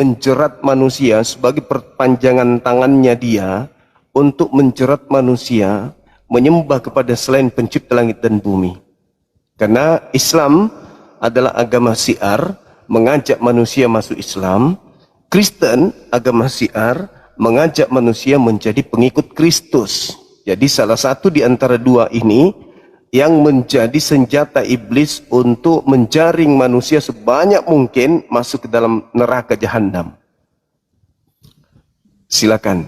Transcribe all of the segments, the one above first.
menjerat manusia sebagai perpanjangan tangannya dia untuk menjerat manusia menyembah kepada selain pencipta langit dan bumi. Karena Islam adalah agama syiar, mengajak manusia masuk Islam. Kristen, agama syiar, mengajak manusia menjadi pengikut Kristus. Jadi salah satu di antara dua ini yang menjadi senjata iblis untuk menjaring manusia sebanyak mungkin masuk ke dalam neraka jahanam. Silakan.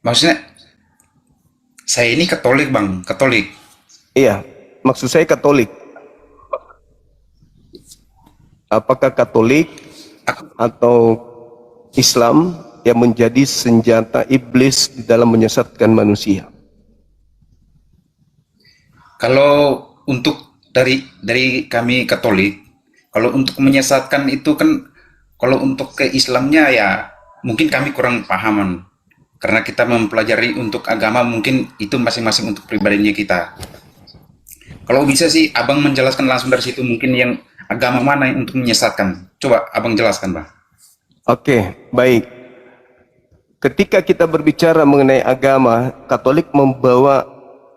Maksudnya, saya ini Katolik, Bang. Katolik. Iya, maksud saya Katolik. Apakah Katolik atau Islam yang menjadi senjata iblis di dalam menyesatkan manusia? Kalau untuk dari kami Katolik, kalau untuk menyesatkan itu kan, kalau untuk ke Islamnya ya mungkin kami kurang pahaman. Karena kita mempelajari untuk agama, mungkin itu masing-masing untuk pribadinya kita. Kalau bisa sih Abang menjelaskan langsung dari situ, mungkin yang agama mana yang untuk menyesatkan. Coba Abang jelaskan, Bang. Oke, baik. Ketika kita berbicara mengenai agama, Katolik membawa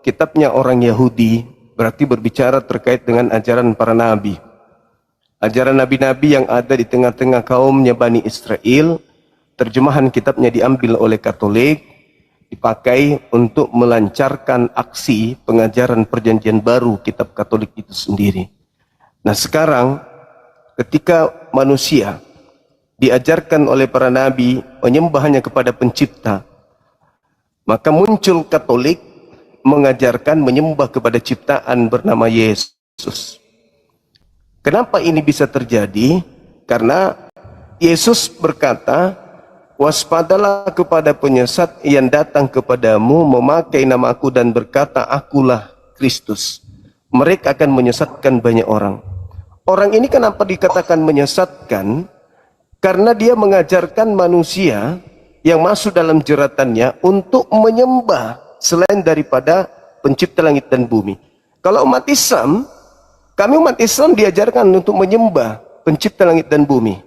kitabnya orang Yahudi, berarti berbicara terkait dengan ajaran para nabi. Ajaran nabi-nabi yang ada di tengah-tengah kaumnya Bani Israel. Terjemahan kitabnya diambil oleh Katolik, dipakai untuk melancarkan aksi pengajaran perjanjian baru kitab Katolik itu sendiri. Nah sekarang ketika manusia diajarkan oleh para nabi menyembahnya kepada pencipta, maka muncul Katolik mengajarkan menyembah kepada ciptaan bernama Yesus. Kenapa ini bisa terjadi? Karena Yesus berkata, waspadalah kepada penyesat yang datang kepadamu memakai nama aku dan berkata akulah Kristus. Mereka akan menyesatkan banyak orang. Orang ini kenapa dikatakan menyesatkan? Karena dia mengajarkan manusia yang masuk dalam jeratannya untuk menyembah selain daripada pencipta langit dan bumi. Kalau umat Islam, kami umat Islam diajarkan untuk menyembah pencipta langit dan bumi.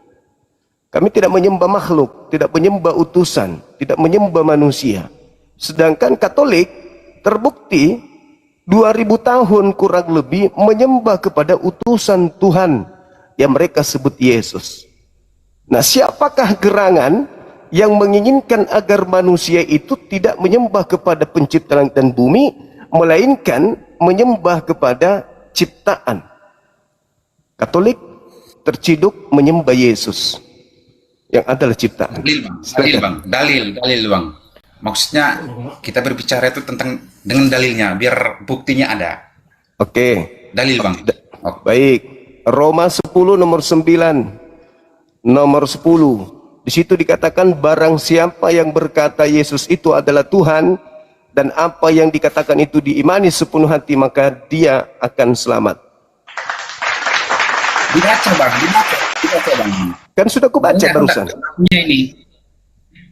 Kami tidak menyembah makhluk, tidak menyembah utusan, tidak menyembah manusia. Sedangkan Katolik terbukti 2000 tahun kurang lebih menyembah kepada utusan Tuhan yang mereka sebut Yesus. Nah, siapakah gerangan yang menginginkan agar manusia itu tidak menyembah kepada pencipta langit dan bumi, melainkan menyembah kepada ciptaan? Katolik terciduk menyembah Yesus yang adalah ciptaan. Dalil, Bang. Maksudnya kita berbicara itu tentang dengan dalilnya, biar buktinya ada. Oke. Dalil, Bang. Baik. Roma 10 nomor 9. Nomor 10. Di situ dikatakan barang siapa yang berkata Yesus itu adalah Tuhan dan apa yang dikatakan itu diimani sepenuh hati, maka dia akan selamat. Dibaca, Bang. Kan sudah aku baca barusan. Ini.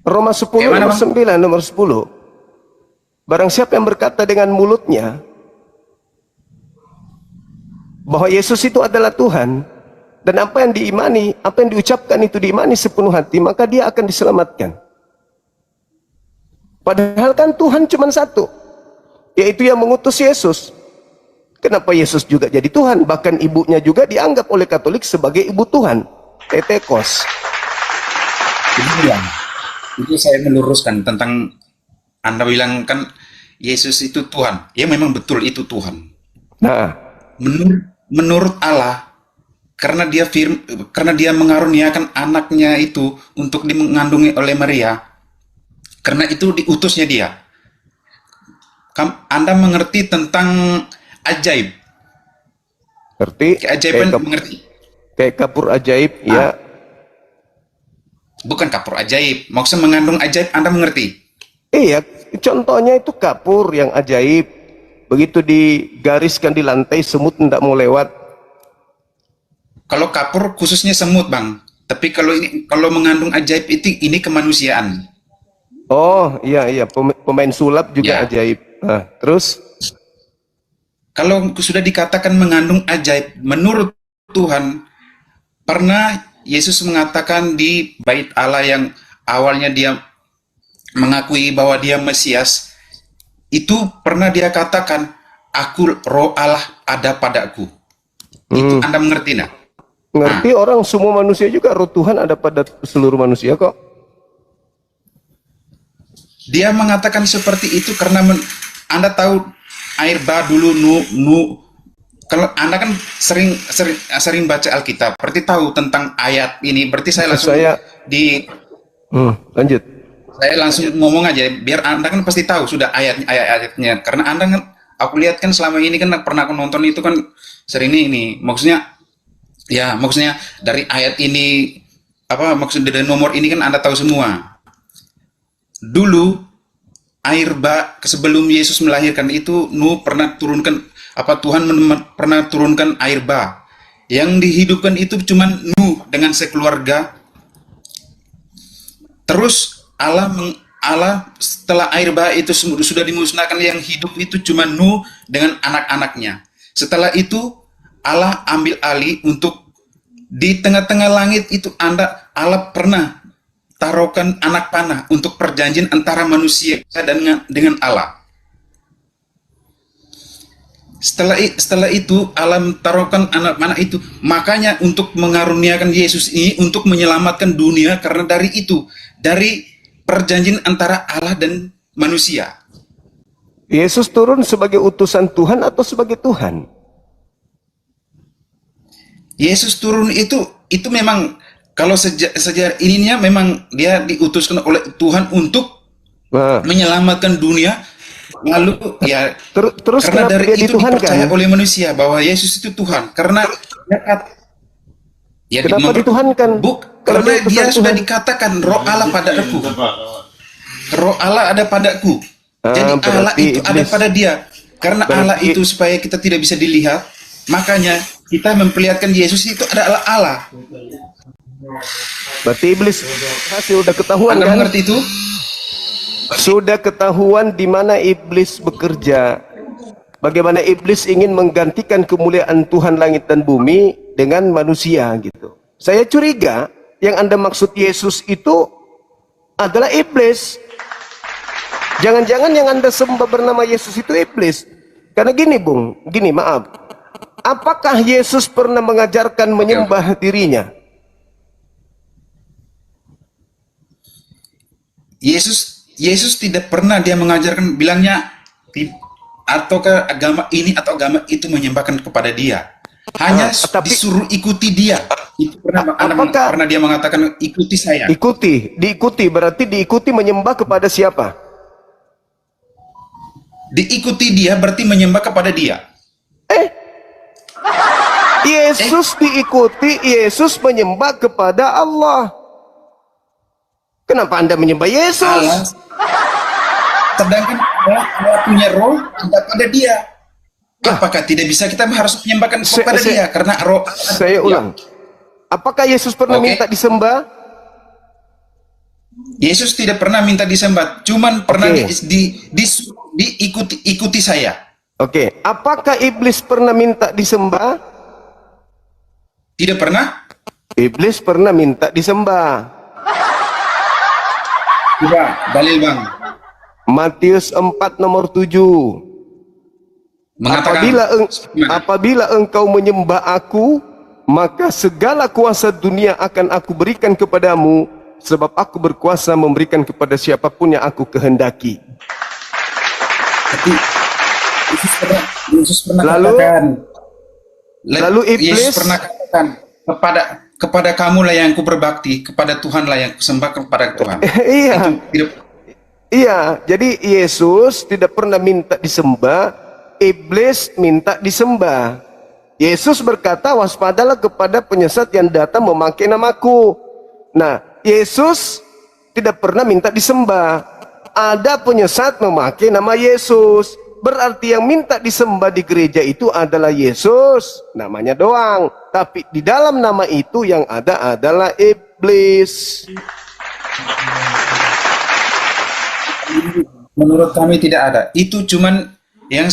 Roma 10 nomor 9 nomor 10. Barang siapa yang berkata dengan mulutnya bahwa Yesus itu adalah Tuhan dan apa yang diimani, apa yang diucapkan itu diimani sepenuh hati, maka dia akan diselamatkan. Padahal kan Tuhan cuma satu, yaitu yang mengutus Yesus. Kenapa Yesus juga jadi Tuhan? Bahkan ibunya juga dianggap oleh Katolik sebagai ibu Tuhan, Tetekos. Itu saya meluruskan tentang Anda bilang kan Yesus itu Tuhan. Ya memang betul itu Tuhan. Nah, menurut Allah, karena dia mengaruniakan anaknya itu untuk mengandungi oleh Maria, karena itu diutusnya dia. Anda mengerti tentang ajaib? Ngerti? Keajaiban mengerti? Kayak kapur ajaib, ya. Bukan kapur ajaib, maksudnya mengandung ajaib, Anda mengerti? Iya, contohnya itu kapur yang ajaib. Begitu digariskan di lantai, semut tidak mau lewat. Kalau kapur khususnya semut, Bang. Tapi kalau mengandung ajaib ini kemanusiaan. Oh, iya, pemain sulap juga ajaib. Nah, terus? Kalau sudah dikatakan mengandung ajaib, menurut Tuhan, pernah Yesus mengatakan di bait Allah yang awalnya dia mengakui bahwa dia Mesias, itu pernah dia katakan, aku roh Allah ada padaku. Itu Anda mengerti nak? Ngerti, orang semua manusia juga roh Tuhan ada pada seluruh manusia kok. Dia mengatakan seperti itu karena Anda tahu air bah dulu kalau Anda kan sering baca Alkitab, berarti tahu tentang ayat ini. Berarti saya langsung lanjut. Saya langsung ngomong aja biar Anda kan pasti tahu sudah ayatnya. Karena Anda kan aku lihat kan selama ini kan pernah aku nonton itu kan sering ini. Maksudnya dari ayat ini apa maksud dari nomor ini kan Anda tahu semua. Dulu air bah sebelum Yesus melahirkan itu pernah turunkan Tuhan pernah turunkan air bah. Yang dihidupkan itu cuma dengan sekeluarga. Terus Allah setelah air bah itu sudah dimusnahkan, yang hidup itu cuma dengan anak-anaknya. Setelah itu Allah ambil alih untuk di tengah-tengah langit itu Allah pernah taruhkan anak panah untuk perjanjian antara manusia dan dengan Allah. Setelah itu Allah taruhkan anak panah itu, makanya untuk mengaruniakan Yesus ini untuk menyelamatkan dunia karena dari perjanjian antara Allah dan manusia. Yesus turun sebagai utusan Tuhan atau sebagai Tuhan? Yesus turun itu memang kalau sejarah ininya memang dia diutuskan oleh Tuhan untuk menyelamatkan dunia. Lalu ya terus karena dari dia itu dipercaya oleh manusia bahwa Yesus itu Tuhan karena kenapa dituhankan? Karena dia sudah dikatakan roh Allah padaku. Roh Allah ada padaku. Jadi Allah itu ada pada dia. Karena Allah itu supaya kita tidak bisa dilihat, makanya kita memperlihatkan Yesus itu adalah Allah. Berarti iblis sudah ketahuan. Anda kan? mengerti itu? Sudah ketahuan di mana iblis bekerja. Bagaimana iblis ingin menggantikan kemuliaan Tuhan langit dan bumi dengan manusia gitu. Saya curiga yang Anda maksud Yesus itu adalah iblis. Jangan-jangan yang Anda sembah bernama Yesus itu iblis. Karena gini maaf. Apakah Yesus pernah mengajarkan menyembah dirinya? Yesus tidak pernah dia mengajarkan bilangnya ataukah agama ini atau agama itu menyembahkan kepada dia. Hanya disuruh ikuti dia. Itu pernah dia mengatakan ikuti saya. Diikuti berarti diikuti menyembah kepada siapa? Diikuti dia berarti menyembah kepada dia. Yesus diikuti, Yesus menyembah kepada Allah. Kenapa Anda menyembah Yesus? Allah. Sedangkan Allah punya roh ada pada dia. Apakah tidak bisa kita harus menyembahkan kepada dia karena roh? Saya ulang. Apakah Yesus pernah minta disembah? Yesus tidak pernah minta disembah, cuman pernah diikuti saya. Oke. Apakah iblis pernah minta disembah? Tidak pernah. Iblis pernah minta disembah. Coba dalil bang. Matius 4 nomor 7. Apabila engkau menyembah aku, maka segala kuasa dunia akan aku berikan kepadamu, sebab aku berkuasa memberikan kepada siapapun yang aku kehendaki. Yesus pernah katakan. Lalu iblis pernah katakan kepada kamu lah yang ku berbakti, kepada Tuhan lah yang ku sembah kepada Tuhan. Iya, jadi Yesus tidak pernah minta disembah, iblis minta disembah. Yesus berkata, waspadalah kepada penyesat yang datang memakai namaku. Nah, Yesus tidak pernah minta disembah. Ada penyesat memakai nama Yesus. Berarti yang minta disembah di gereja itu adalah Yesus, namanya doang. Tapi di dalam nama itu yang ada adalah iblis. Menurut kami tidak ada. Itu cuman yang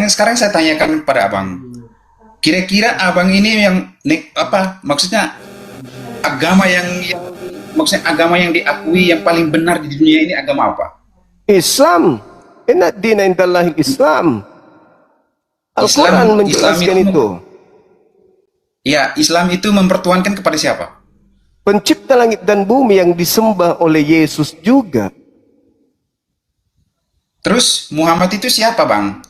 sekarang saya tanyakan kepada abang. Kira-kira abang ini yang apa maksudnya agama yang maksudnya agama yang diakui yang paling benar di dunia ini agama apa? Islam. Inna dina indallahi Islam. Al-Quran menjelaskan itu. Ya, Islam itu mempertuhankan kepada siapa? Pencipta langit dan bumi yang disembah oleh Yesus juga. Terus Muhammad itu siapa, Bang?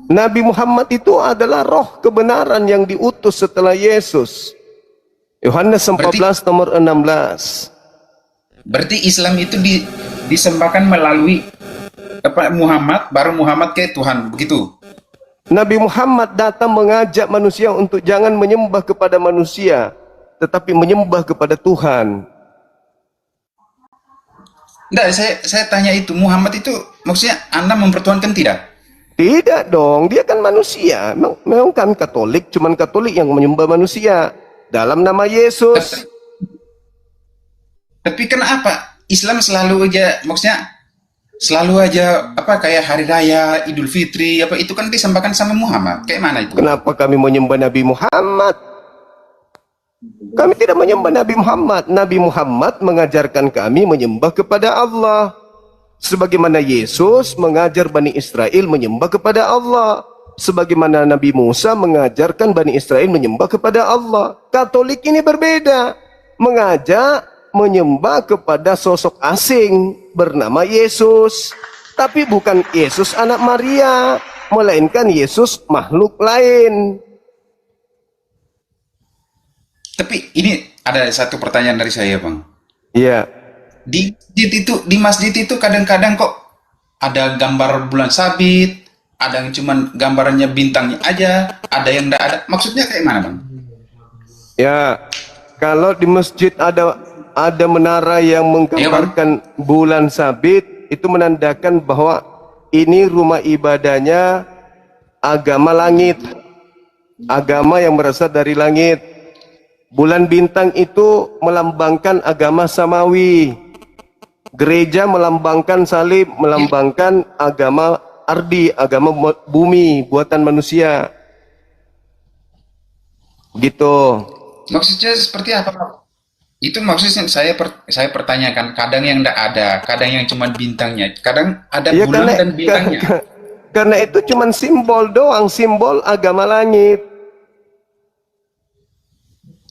Nabi Muhammad itu adalah roh kebenaran yang diutus setelah Yesus. Yohanes 14 nomor 16. Berarti Islam itu disembahkan melalui apa Muhammad, baru Muhammad ke Tuhan, begitu? Nabi Muhammad datang mengajak manusia untuk jangan menyembah kepada manusia, tetapi menyembah kepada Tuhan. Enggak, saya tanya itu, Muhammad itu maksudnya Anda mempertuhankan tidak? Tidak dong, dia kan manusia. Memang kami Katolik, cuman Katolik yang menyembah manusia dalam nama Yesus. Tapi kenapa Islam selalu aja, maksudnya selalu aja apa kayak hari raya Idul Fitri apa itu kan disembahkan sama Muhammad? Kayak mana itu? Kenapa kami menyembah Nabi Muhammad? Kami tidak menyembah Nabi Muhammad. Nabi Muhammad mengajarkan kami menyembah kepada Allah. Sebagaimana Yesus mengajar Bani Israel menyembah kepada Allah. Sebagaimana Nabi Musa mengajarkan Bani Israel menyembah kepada Allah. Katolik ini berbeda. Mengajak menyembah kepada sosok asing bernama Yesus. Tapi bukan Yesus anak Maria, melainkan Yesus makhluk lain. Tapi ini ada satu pertanyaan dari saya, Bang. Iya. Di masjid itu kadang-kadang kok ada gambar bulan sabit, ada yang cuman gambarannya bintangnya aja, ada yang enggak ada. Maksudnya kayak mana, Bang? Ya, kalau di masjid ada menara yang menggambarkan bulan sabit, itu menandakan bahwa ini rumah ibadahnya agama langit, agama yang berasal dari langit. Bulan bintang itu melambangkan agama samawi. Gereja melambangkan salib, melambangkan agama ardi, agama bumi, buatan manusia. Gitu. Maksudnya seperti apa? Itu maksudnya saya pertanyakan, kadang yang enggak ada, kadang yang cuma bintangnya, kadang ada Ya, bulan dan bintangnya. Karena itu cuma simbol doang, simbol agama langit.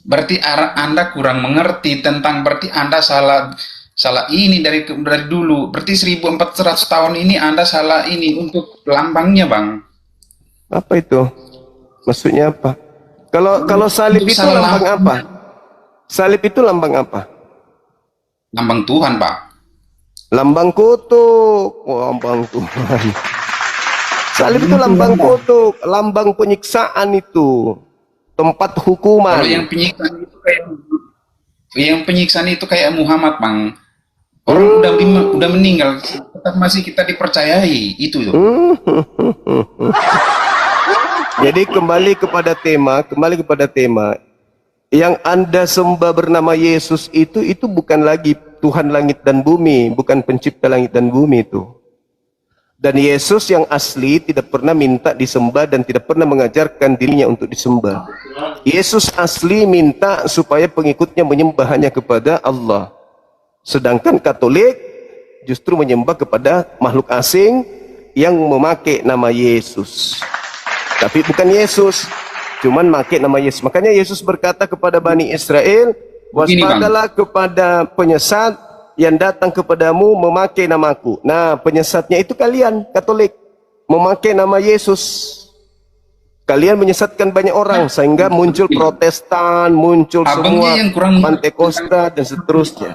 Berarti Anda kurang mengerti tentang, berarti Anda salah ini dari dulu. Berarti 1400 tahun ini Anda salah ini untuk lambangnya, Bang. Apa itu? Maksudnya apa? Kalau salib itu lambang apa? Salib itu lambang apa? Lambang Tuhan, Pak. Lambang kutuk. Oh, lambang Tuhan. Salib itu lambang kutuk, lambang penyiksaan itu. Tempat hukuman. Kalau yang penyiksaan itu kayak Muhammad, Bang. Orang udah meninggal, tetap masih kita dipercayai itu. Jadi kembali kepada tema. Yang Anda sembah bernama Yesus itu bukan lagi Tuhan langit dan bumi, bukan pencipta langit dan bumi itu. Dan Yesus yang asli tidak pernah minta disembah dan tidak pernah mengajarkan dirinya untuk disembah. Yesus asli minta supaya pengikutnya menyembah hanya kepada Allah. Sedangkan Katolik justru menyembah kepada makhluk asing yang memakai nama Yesus. Tapi bukan Yesus, cuman memakai nama Yesus. Makanya Yesus berkata kepada Bani Israel, waspadalah kepada penyesat yang datang kepadamu memakai namaku. Nah, penyesatnya itu kalian Katolik, memakai nama Yesus. Kalian menyesatkan banyak orang sehingga muncul Protestan, muncul semua Pantekosta dan seterusnya.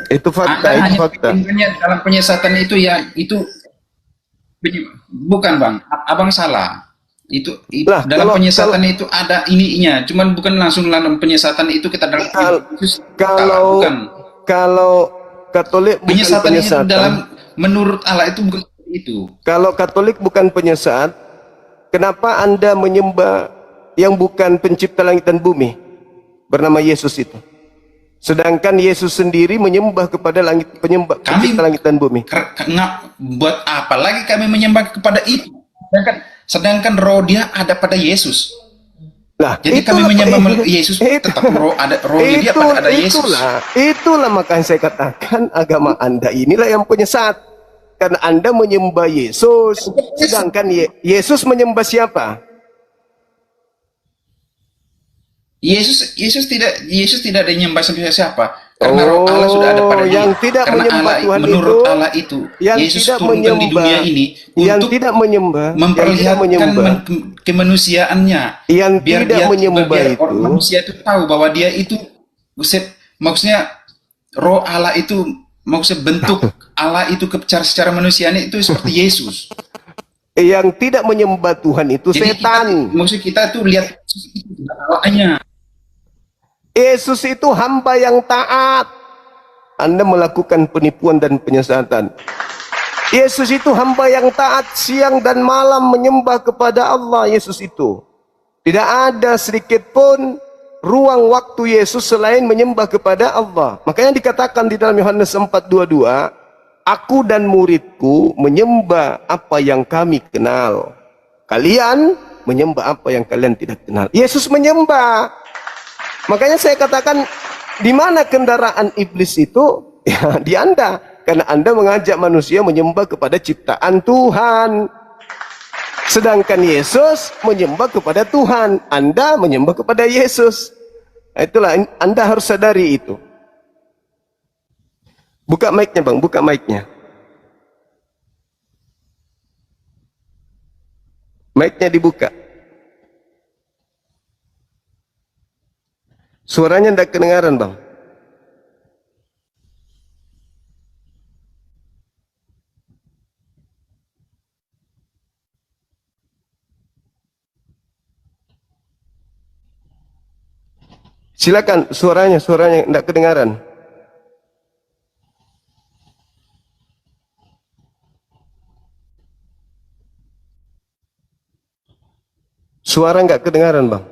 Itu fakta, itu fakta. Dalam penyesatan itu ya itu bukan, Bang. Abang salah. Itu Lah, dalam penyesatan itu ada ininya, cuman bukan langsung dalam penyesatan itu kita dalam kalau Katolik bukan penyesatan itu penyesatan. dalam menurut Allah itu bukan itu. Kalau Katolik bukan penyesat, kenapa Anda menyembah yang bukan pencipta langit dan bumi bernama Yesus itu? Sedangkan Yesus sendiri menyembah kepada pencipta langit dan bumi. Buat apa lagi kami menyembah kepada itu? sedangkan roh dia ada pada Yesus. Lah, Jadi kami menyembah Yesus tetap roh rohnya dia pada ada Yesus. Itulah makanya saya katakan agama Anda inilah yang penyesat. Karena Anda menyembah Yesus, sedangkan Yesus menyembah siapa? Yesus tidak ada menyembah siapa. Karena roh Allah sudah ada pada dia. Yang tidak Karena menyembah Allah, Tuhan menurut itu, Allah itu, yang Yesus tidak turunkan di dunia ini yang untuk tidak menyembah, memperlihatkan kemanusiaannya. yang Biar tidak menyembah biar itu, manusia itu tahu bahwa dia itu, maksudnya roh Allah itu, maksudnya bentuk Allah itu secara manusianya itu seperti Yesus. yang tidak menyembah Tuhan itu Jadi setan. maksud kita tuh lihat Allahnya. Yesus itu hamba yang taat. Anda melakukan penipuan dan penyesatan. Yesus itu hamba yang taat, siang dan malam menyembah kepada Allah. Yesus itu tidak ada sedikit pun ruang waktu Yesus selain menyembah kepada Allah. Makanya dikatakan di dalam Yohanes 4:22, aku dan muridku menyembah apa yang kami kenal. Kalian menyembah apa yang kalian tidak kenal. Yesus menyembah. Makanya saya katakan, di mana kendaraan iblis itu? Ya, di Anda. Karena Anda mengajak manusia menyembah kepada ciptaan Tuhan. Sedangkan Yesus menyembah kepada Tuhan. Anda menyembah kepada Yesus. Nah, itulah, Anda harus sadari itu. Buka mic-nya, Bang. Buka mic-nya. Mic-nya dibuka. Suaranya tidak kedengaran, Bang. Silakan, suaranya tidak kedengaran. Suara nggak kedengaran, Bang.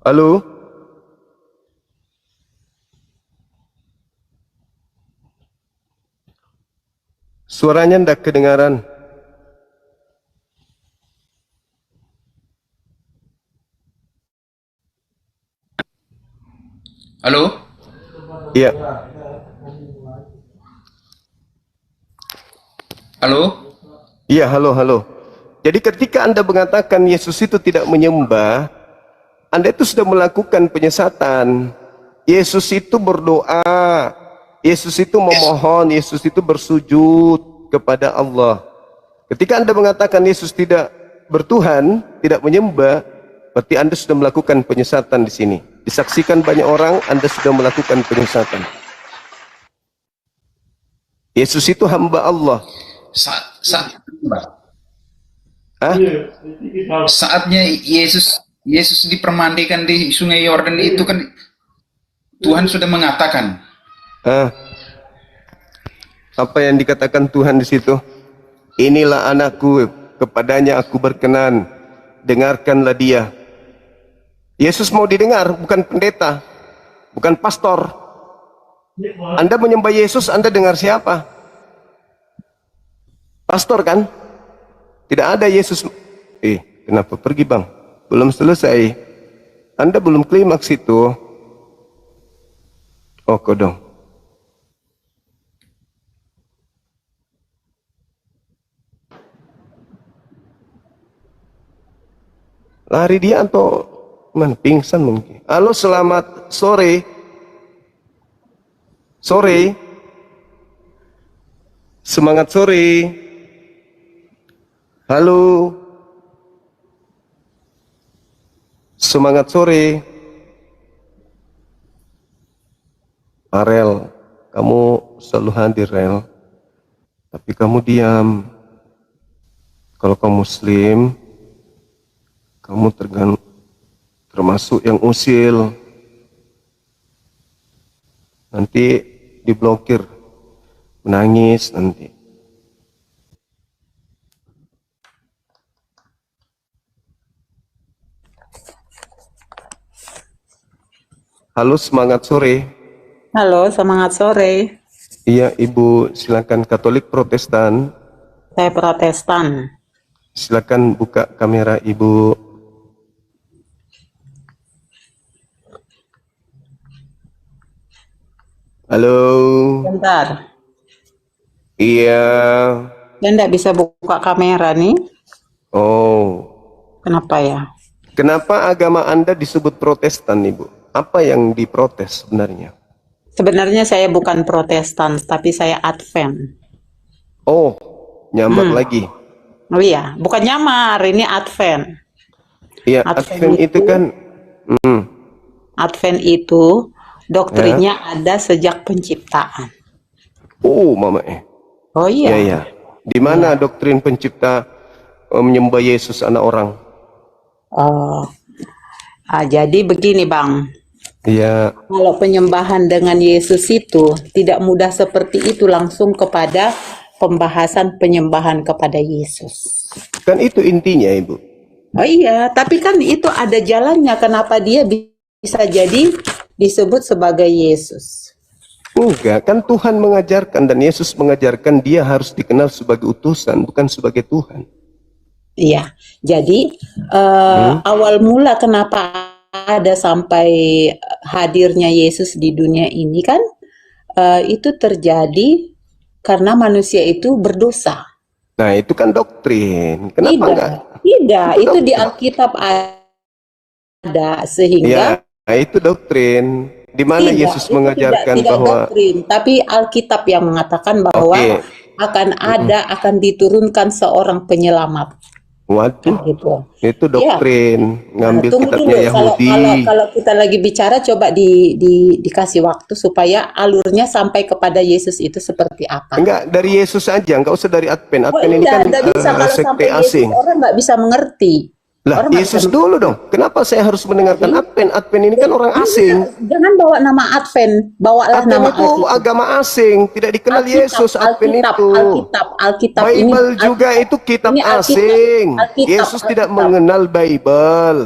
Halo? Suaranya tidak kedengaran. Halo? Iya. Halo? Iya, halo. Jadi ketika Anda mengatakan Yesus itu tidak menyembah, Anda itu sudah melakukan penyesatan. Yesus itu berdoa, Yesus itu memohon, Yesus itu bersujud kepada Allah. Ketika Anda mengatakan Yesus tidak bertuhan, tidak menyembah, berarti Anda sudah melakukan penyesatan di sini. Disaksikan banyak orang, Anda sudah melakukan penyesatan. Yesus itu hamba Allah. Saatnya Yesus dipermandikan di Sungai Yordan itu kan Tuhan sudah mengatakan. Apa yang dikatakan Tuhan di situ? Inilah anakku, kepadanya aku berkenan, dengarkanlah dia. Yesus mau didengar, bukan pendeta, bukan pastor. Anda menyembah Yesus, Anda dengar siapa? Pastor kan? Tidak ada Yesus. Kenapa pergi, Bang? Belum selesai. Anda belum klimaks itu. Oh, kodong. Lari dia atau mana? Pingsan mungkin. Halo, selamat sore. Sore. Semangat sore. Halo. Semangat sore. Arel, kamu selalu hadir, Rel. Tapi kamu diam. Kalau kamu muslim, kamu termasuk yang usil. Nanti diblokir, menangis nanti. Halo, semangat sore. Halo, semangat sore. Iya, Ibu, silakan Katolik Protestan. Saya Protestan. Silakan buka kamera Ibu. Halo. Bentar. Iya. Saya enggak bisa buka kamera nih. Oh. Kenapa ya? Kenapa agama Anda disebut Protestan, Ibu? Apa yang diprotes sebenarnya? Sebenarnya saya bukan Protestan, tapi saya Advent. Oh, nyamar lagi. Oh iya, bukan nyamar, ini Advent. Iya, Advent Advent itu kan Advent itu doktrinnya ada sejak penciptaan. Mama Oh Iya, iya. ya. Di mana doktrin pencipta menyembah Yesus anak orang? Oh. Jadi begini, Bang. Iya. Kalau penyembahan dengan Yesus itu tidak mudah seperti itu langsung kepada pembahasan penyembahan kepada Yesus. Kan itu intinya, Ibu. Oh iya, tapi kan itu ada jalannya kenapa dia bisa jadi disebut sebagai Yesus. Enggak, kan Tuhan mengajarkan dan Yesus mengajarkan dia harus dikenal sebagai utusan, bukan sebagai Tuhan. Iya, jadi awal mula kenapa ada sampai hadirnya Yesus di dunia ini kan itu terjadi karena manusia itu berdosa. Nah, itu kan doktrin. Kenapa enggak? Tidak, itu doktrin. di Alkitab ada sehingga Ya, itu doktrin. Di mana Yesus itu mengajarkan tidak bahwa doktrin, tapi Alkitab yang mengatakan bahwa akan diturunkan seorang penyelamat. waduh, Gitu. itu doktrin. Ngambil Tunggu kitabnya dulu, Yahudi. kalau kita lagi bicara coba dikasih waktu supaya alurnya sampai kepada Yesus itu seperti apa. Enggak, dari Yesus aja, enggak usah dari Advent. Oh Advent ini kan enggak bisa kalau sekte sampai asing. Yesus orang nggak bisa mengerti. Lah, Orang nggak Yesus bisa dulu dong. Kenapa saya harus mendengarkan Advent? Advent ini kan orang asing. Jangan bawa nama Advent, bawalah Advent nama itu agama asing, tidak dikenal Yesus. Advent itu Alkitab Bible ini, juga itu kitab ini Alkitab, asing. Alkitab, Yesus tidak Alkitab. mengenal Bible.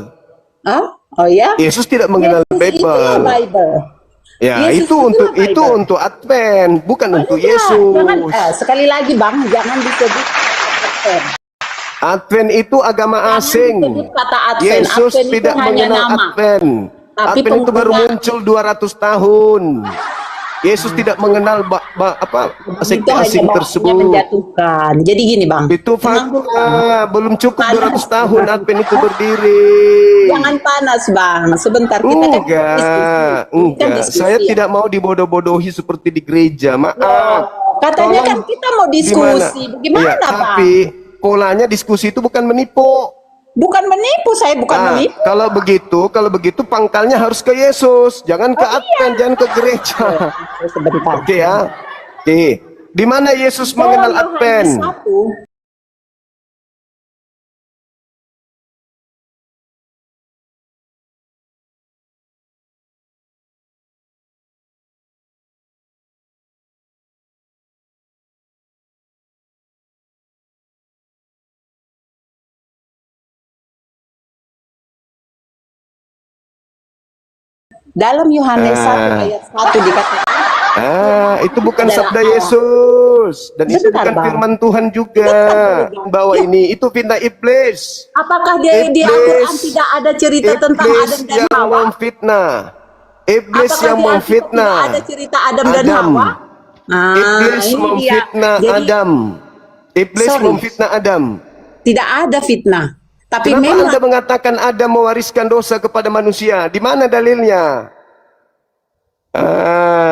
Oh ya? Yesus tidak mengenal Yesus itulah Bible. Bible. Ya, Yesus itu untuk itulah itu Bible. untuk Advent, bukan untuk Enggak, Yesus. jangan, sekali lagi Bang, jangan disebut Advent. Advent itu agama Jangan asing. disebut kata Advent. Yesus Advent itu tidak hanya mengenal nama. Advent. Tapi Advent itu baru penggunaan- muncul 200 tahun. Yesus tidak mengenal sekte Itu hanya asing bawahnya tersebut. menjatuhkan. Jadi gini Bang, Itu tenang dulu. fakta. Belum cukup 200 tahun Advent itu berdiri. Jangan panas Bang, sebentar kita kan Enggak. Saya tidak mau dibodoh-bodohi seperti di gereja. Maaf. Katanya Tolong, kan kita mau diskusi, bagaimana Iya, Bang? tapi polanya diskusi itu bukan menipu. Bukan menipu, saya bukan menipu. Kalau begitu pangkalnya harus ke Yesus, jangan ke Advent, jangan ke gereja. Sebentar. Oke ya. Oke. Di mana Yesus mengenal Yohanes Advent? 1. Dalam Yohanes 1 ayat 1 dikatakan Itu bukan adalah sabda Allah. Yesus dan itu Sebentar, bukan Bang. firman Tuhan juga. Bahwa ini itu fitnah iblis. apakah di Al-Quran tidak ada cerita tentang Iblis Adam dan yang Hawa? memfitnah. Iblis Apakah yang di Alkitab memfitnah. tidak ada cerita Adam dan Adam. Hawa? Nah, Iblis ini dia. memfitnah Jadi, Adam. Iblis Sorry. memfitnah Adam. tidak ada fitnah. Tapi Kenapa memang Anda mengatakan Adam mewariskan dosa kepada manusia? Di mana dalilnya?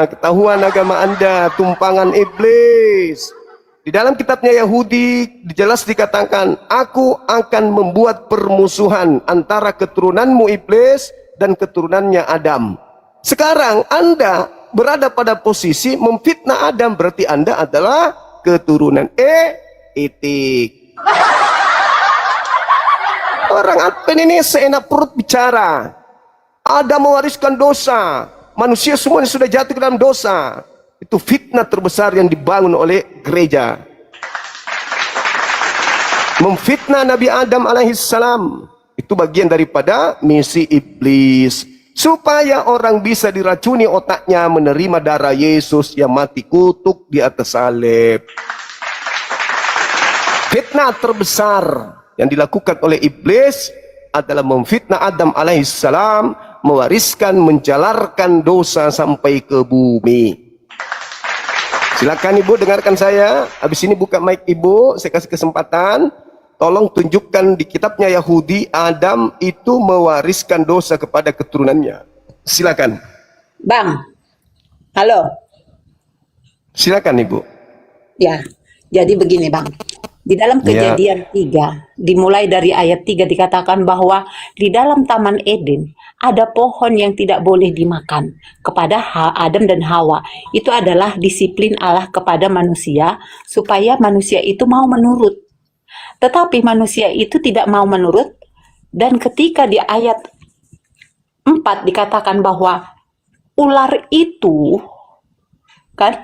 Ketahuan agama Anda, tumpangan iblis. Di dalam kitabnya Yahudi jelas dikatakan, aku akan membuat permusuhan antara keturunanmu iblis dan keturunannya Adam. Sekarang Anda berada pada posisi memfitnah Adam, berarti Anda adalah keturunan etik. Orang Advent ini seenak perut bicara. Adam mewariskan dosa. Manusia semuanya sudah jatuh ke dalam dosa. Itu fitnah terbesar yang dibangun oleh gereja. Memfitnah Nabi Adam alaihissalam. Itu bagian daripada misi iblis. supaya orang bisa diracuni otaknya menerima darah Yesus yang mati kutuk di atas salib. Fitnah terbesar yang dilakukan oleh iblis adalah memfitnah Adam alaihissalam, mewariskan, menjalarkan dosa sampai ke bumi. Silakan Ibu dengarkan saya. Habis ini buka mic Ibu, saya kasih kesempatan. Tolong tunjukkan di kitabnya Yahudi, Adam itu mewariskan dosa kepada keturunannya. Silakan. Bang, halo. Silakan Ibu. Ya, jadi begini Bang. Di dalam Kejadian 3, dimulai dari ayat 3 dikatakan bahwa di dalam Taman Eden ada pohon yang tidak boleh dimakan kepada Adam dan Hawa. Itu adalah disiplin Allah kepada manusia supaya manusia itu mau menurut. Tetapi manusia itu tidak mau menurut, dan ketika di ayat 4 dikatakan bahwa ular itu kan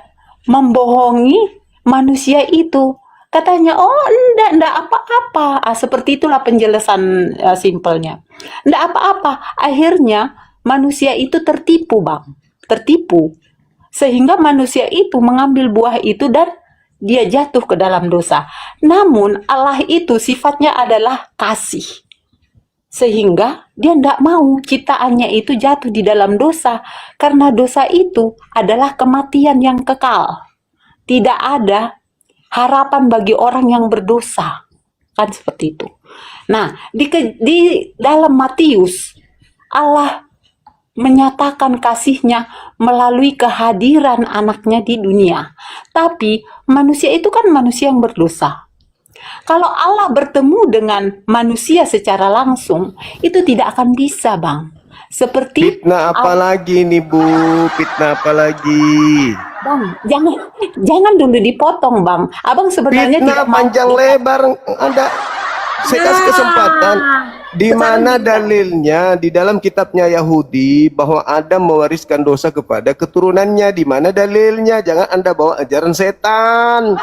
membohongi manusia itu. Katanya, oh enggak apa-apa. Seperti itulah penjelasan simpelnya. Enggak apa-apa. Akhirnya manusia itu tertipu, Bang. Tertipu. Sehingga manusia itu mengambil buah itu dan dia jatuh ke dalam dosa. Namun Allah itu sifatnya adalah kasih. Sehingga dia enggak mau ciptaannya itu jatuh di dalam dosa. Karena dosa itu adalah kematian yang kekal. Tidak ada harapan bagi orang yang berdosa, kan seperti itu. Nah, di dalam Matius, Allah menyatakan kasihnya melalui kehadiran anaknya di dunia. Tapi manusia itu kan manusia yang berdosa. Kalau Allah bertemu dengan manusia secara langsung, itu tidak akan bisa, Bang. Seperti Fitnah apa lagi nih Bu? Fitnah apa lagi? Bang, jangan dulu dipotong, Bang. Abang sebenarnya Fitnah tidak mau panjang lebar ada. Saya kasih kesempatan. Di mana dalilnya di dalam kitabnya Yahudi bahwa Adam mewariskan dosa kepada keturunannya? Di mana dalilnya? Jangan Anda bawa ajaran setan.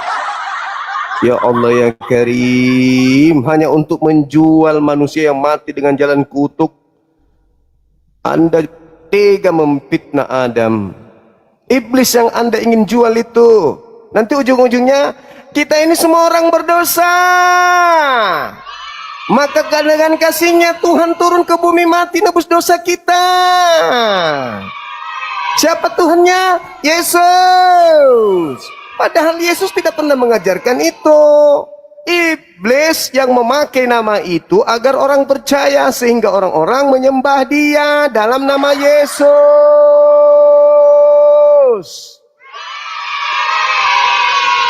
Ya Allah ya Karim, hanya untuk menjual manusia yang mati dengan jalan kutuk. Anda tega memfitnah Adam. Iblis yang Anda ingin jual itu, nanti ujung-ujungnya kita ini semua orang berdosa. Maka dengan kasihnya Tuhan turun ke bumi mati nebus dosa kita. Siapa Tuhannya? Yesus. Padahal Yesus tidak pernah mengajarkan itu. Iblis yang memakai nama itu agar orang percaya sehingga orang-orang menyembah dia dalam nama Yesus.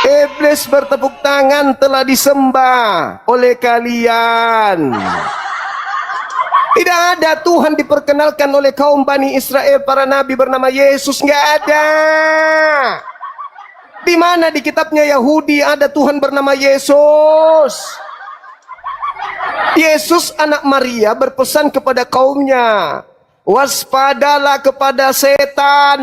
Iblis bertepuk tangan telah disembah oleh kalian. Tidak ada Tuhan diperkenalkan oleh kaum Bani Israel, para nabi bernama Yesus, nggak ada. Di mana di kitabnya Yahudi ada Tuhan bernama Yesus? Yesus anak Maria berpesan kepada kaumnya, waspadalah kepada setan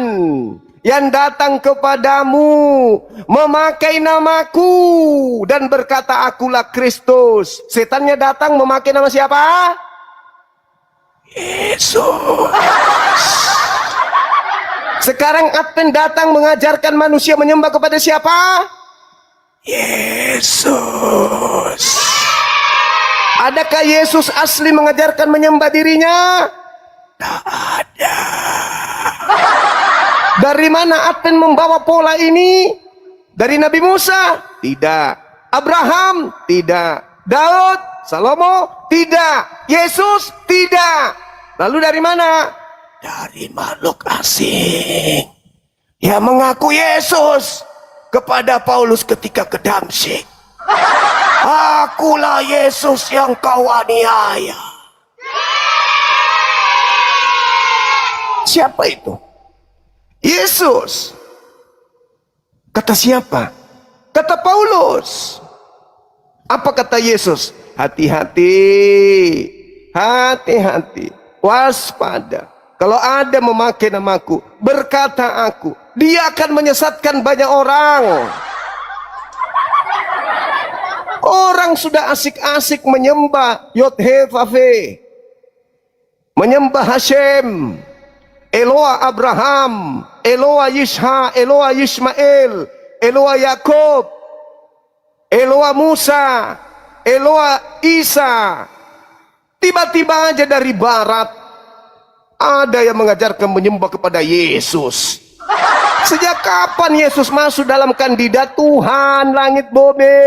yang datang kepadamu memakai namaku dan berkata akulah Kristus. Setannya datang memakai nama siapa? Yesus. Sekarang Advent datang mengajarkan manusia menyembah kepada siapa? Yesus. Adakah Yesus asli mengajarkan menyembah dirinya? Tak ada. Dari mana Advent membawa pola ini? Dari Nabi Musa? Tidak. Abraham? Tidak. Daud? Salomo? Tidak. Yesus? Tidak. Lalu dari mana? Dari makhluk asing yang mengaku Yesus kepada Paulus ketika ke Damsyik. Akulah Yesus yang kau aniaya. Siapa itu? Yesus. Kata siapa? Kata Paulus. Apa kata Yesus? Hati-hati, hati-hati, waspada. Kalau ada memakai namaku, berkata aku, dia akan menyesatkan banyak orang. Orang sudah asik-asik menyembah Yod-He-Vav-He. menyembah Hashem, Eloa Abraham, Eloa Yishak, Eloa Ismail, Eloa Yakub, Eloa Musa, Eloa Isa. Tiba-tiba aja dari barat ada yang mengajarkan menyembah kepada Yesus. Sejak kapan Yesus masuk dalam kandidat Tuhan langit bumi?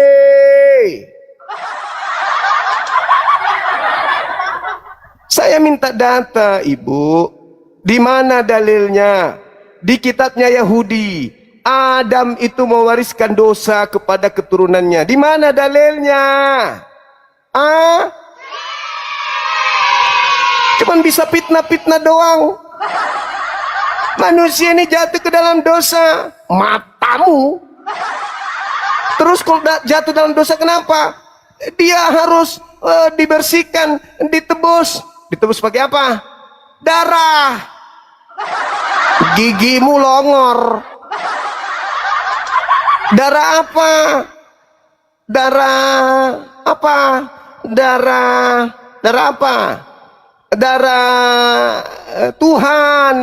Saya minta data, Ibu. Di mana dalilnya? Di kitabnya Yahudi, Adam itu mewariskan dosa kepada keturunannya. Di mana dalilnya? Cuman bisa fitnah-fitnah doang. Manusia ini jatuh ke dalam dosa. Matamu. Terus kalau jatuh dalam dosa kenapa? Dia harus dibersihkan, ditebus. Ditebus pakai apa? Darah. Gigimu longor. Darah apa? Darah apa? Darah apa? Darah Tuhan.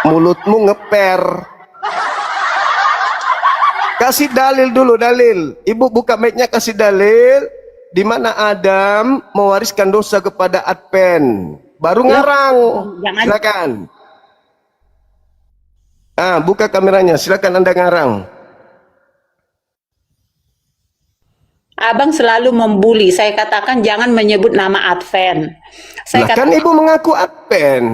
Mulutmu ngeper. Kasih dalil dulu, dalil. Ibu buka mic-nya, kasih dalil di mana Adam mewariskan dosa kepada Adven. Baru ngarang. Silakan. Buka kameranya. Silakan Anda ngarang. Abang selalu membuli. Saya katakan jangan menyebut nama Adven. Saya Lah kan katakan, Ibu mengaku Adven.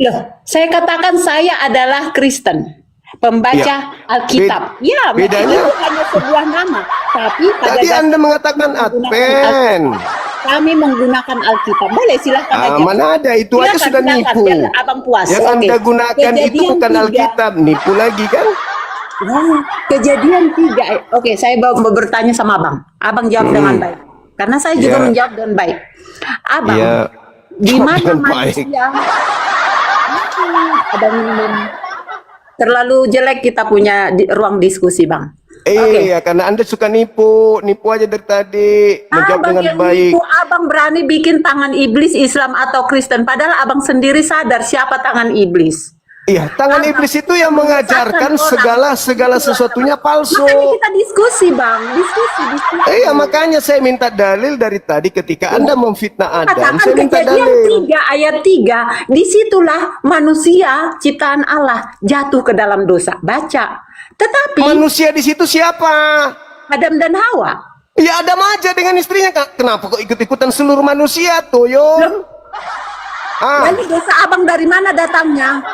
loh, saya katakan saya adalah Kristen, pembaca Alkitab. Ya, bedanya itu hanya sebuah nama. Tapi pada tadi dasarnya Anda mengatakan Adven. kami menggunakan Alkitab. Boleh, silahkan aja. Mana ada, itu aja Silakan, sudah silakan, nipu. biar Abang puas. Yang Oke. Anda gunakan itu Kejadian bukan 3. Alkitab, nipu lagi kan? Kejadian 3. Oke, saya mau bertanya sama Abang. Abang jawab dengan baik. Karena saya juga Ya. menjawab dengan baik. Abang, Ya, di jawab mana dengan baik. manusia? Abang terlalu jelek kita punya ruang diskusi, Bang. Iya, karena Anda suka nipu aja dari tadi, menjawab Abang dengan yang baik. nipu, abang berani bikin tangan iblis Islam atau Kristen, padahal abang sendiri sadar siapa tangan iblis. Iya, tangan iblis itu yang mengajarkan segala sesuatunya palsu. Makanya kita diskusi, Bang, diskusi. Iya, makanya saya minta dalil dari tadi ketika Anda memfitnah Adam, Katakan saya minta Kejadian dalil. 3 ayat 3, disitulah manusia ciptaan Allah jatuh ke dalam dosa. Baca. Tetapi Manusia di situ siapa? Adam dan Hawa. Ya Adam aja dengan istrinya. Kenapa kok ikut-ikutan seluruh manusia tuh, yo? Lalu dosa abang dari mana datangnya?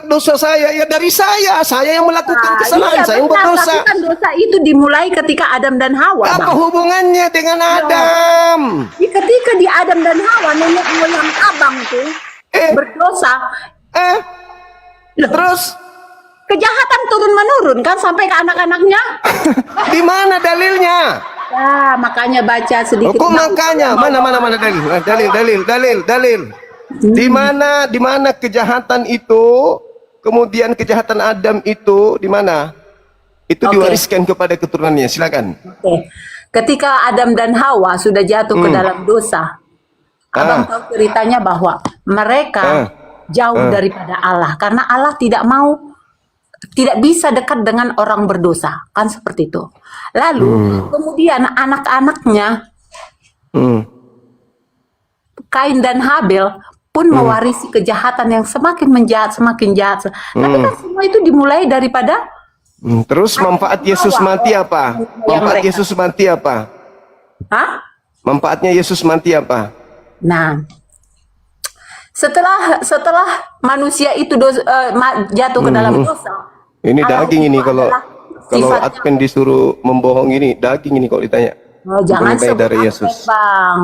Dosa saya ya dari saya yang melakukan kesalahan, Iya, saya yang benar, berdosa. tapi kan dosa itu dimulai ketika Adam dan Hawa, Apa Bang. hubungannya dengan Adam? Ketika di Adam dan Hawa, nenek moyang abang tuh berdosa. Loh, Terus kejahatan turun-menurun kan sampai ke anak-anaknya. di mana dalilnya? Ya, makanya baca sedikit. Kok makanya? Mana dalil. Di mana kejahatan itu, kemudian kejahatan Adam itu di mana? Itu diwariskan kepada keturunannya. Silakan. Oke. Ketika Adam dan Hawa sudah jatuh ke dalam dosa, abang tahu ceritanya bahwa mereka jauh daripada Allah karena Allah tidak bisa dekat dengan orang berdosa, kan seperti itu. Lalu kemudian anak-anaknya Kain dan Habel pun mewarisi kejahatan yang semakin menjahat, semakin jahat. Tapi kan semua itu dimulai daripada Terus manfaat Yesus mati apa? Manfaat Yesus mati apa? Manfaatnya Yesus mati apa? Nah, setelah manusia itu jatuh ke dalam dosa, Ini Allah daging itu ini kalau adalah sifatnya- Adven disuruh membohong ini daging ini kalau ditanya. jangan Bukan sebut dari Advent, Yesus. Bang.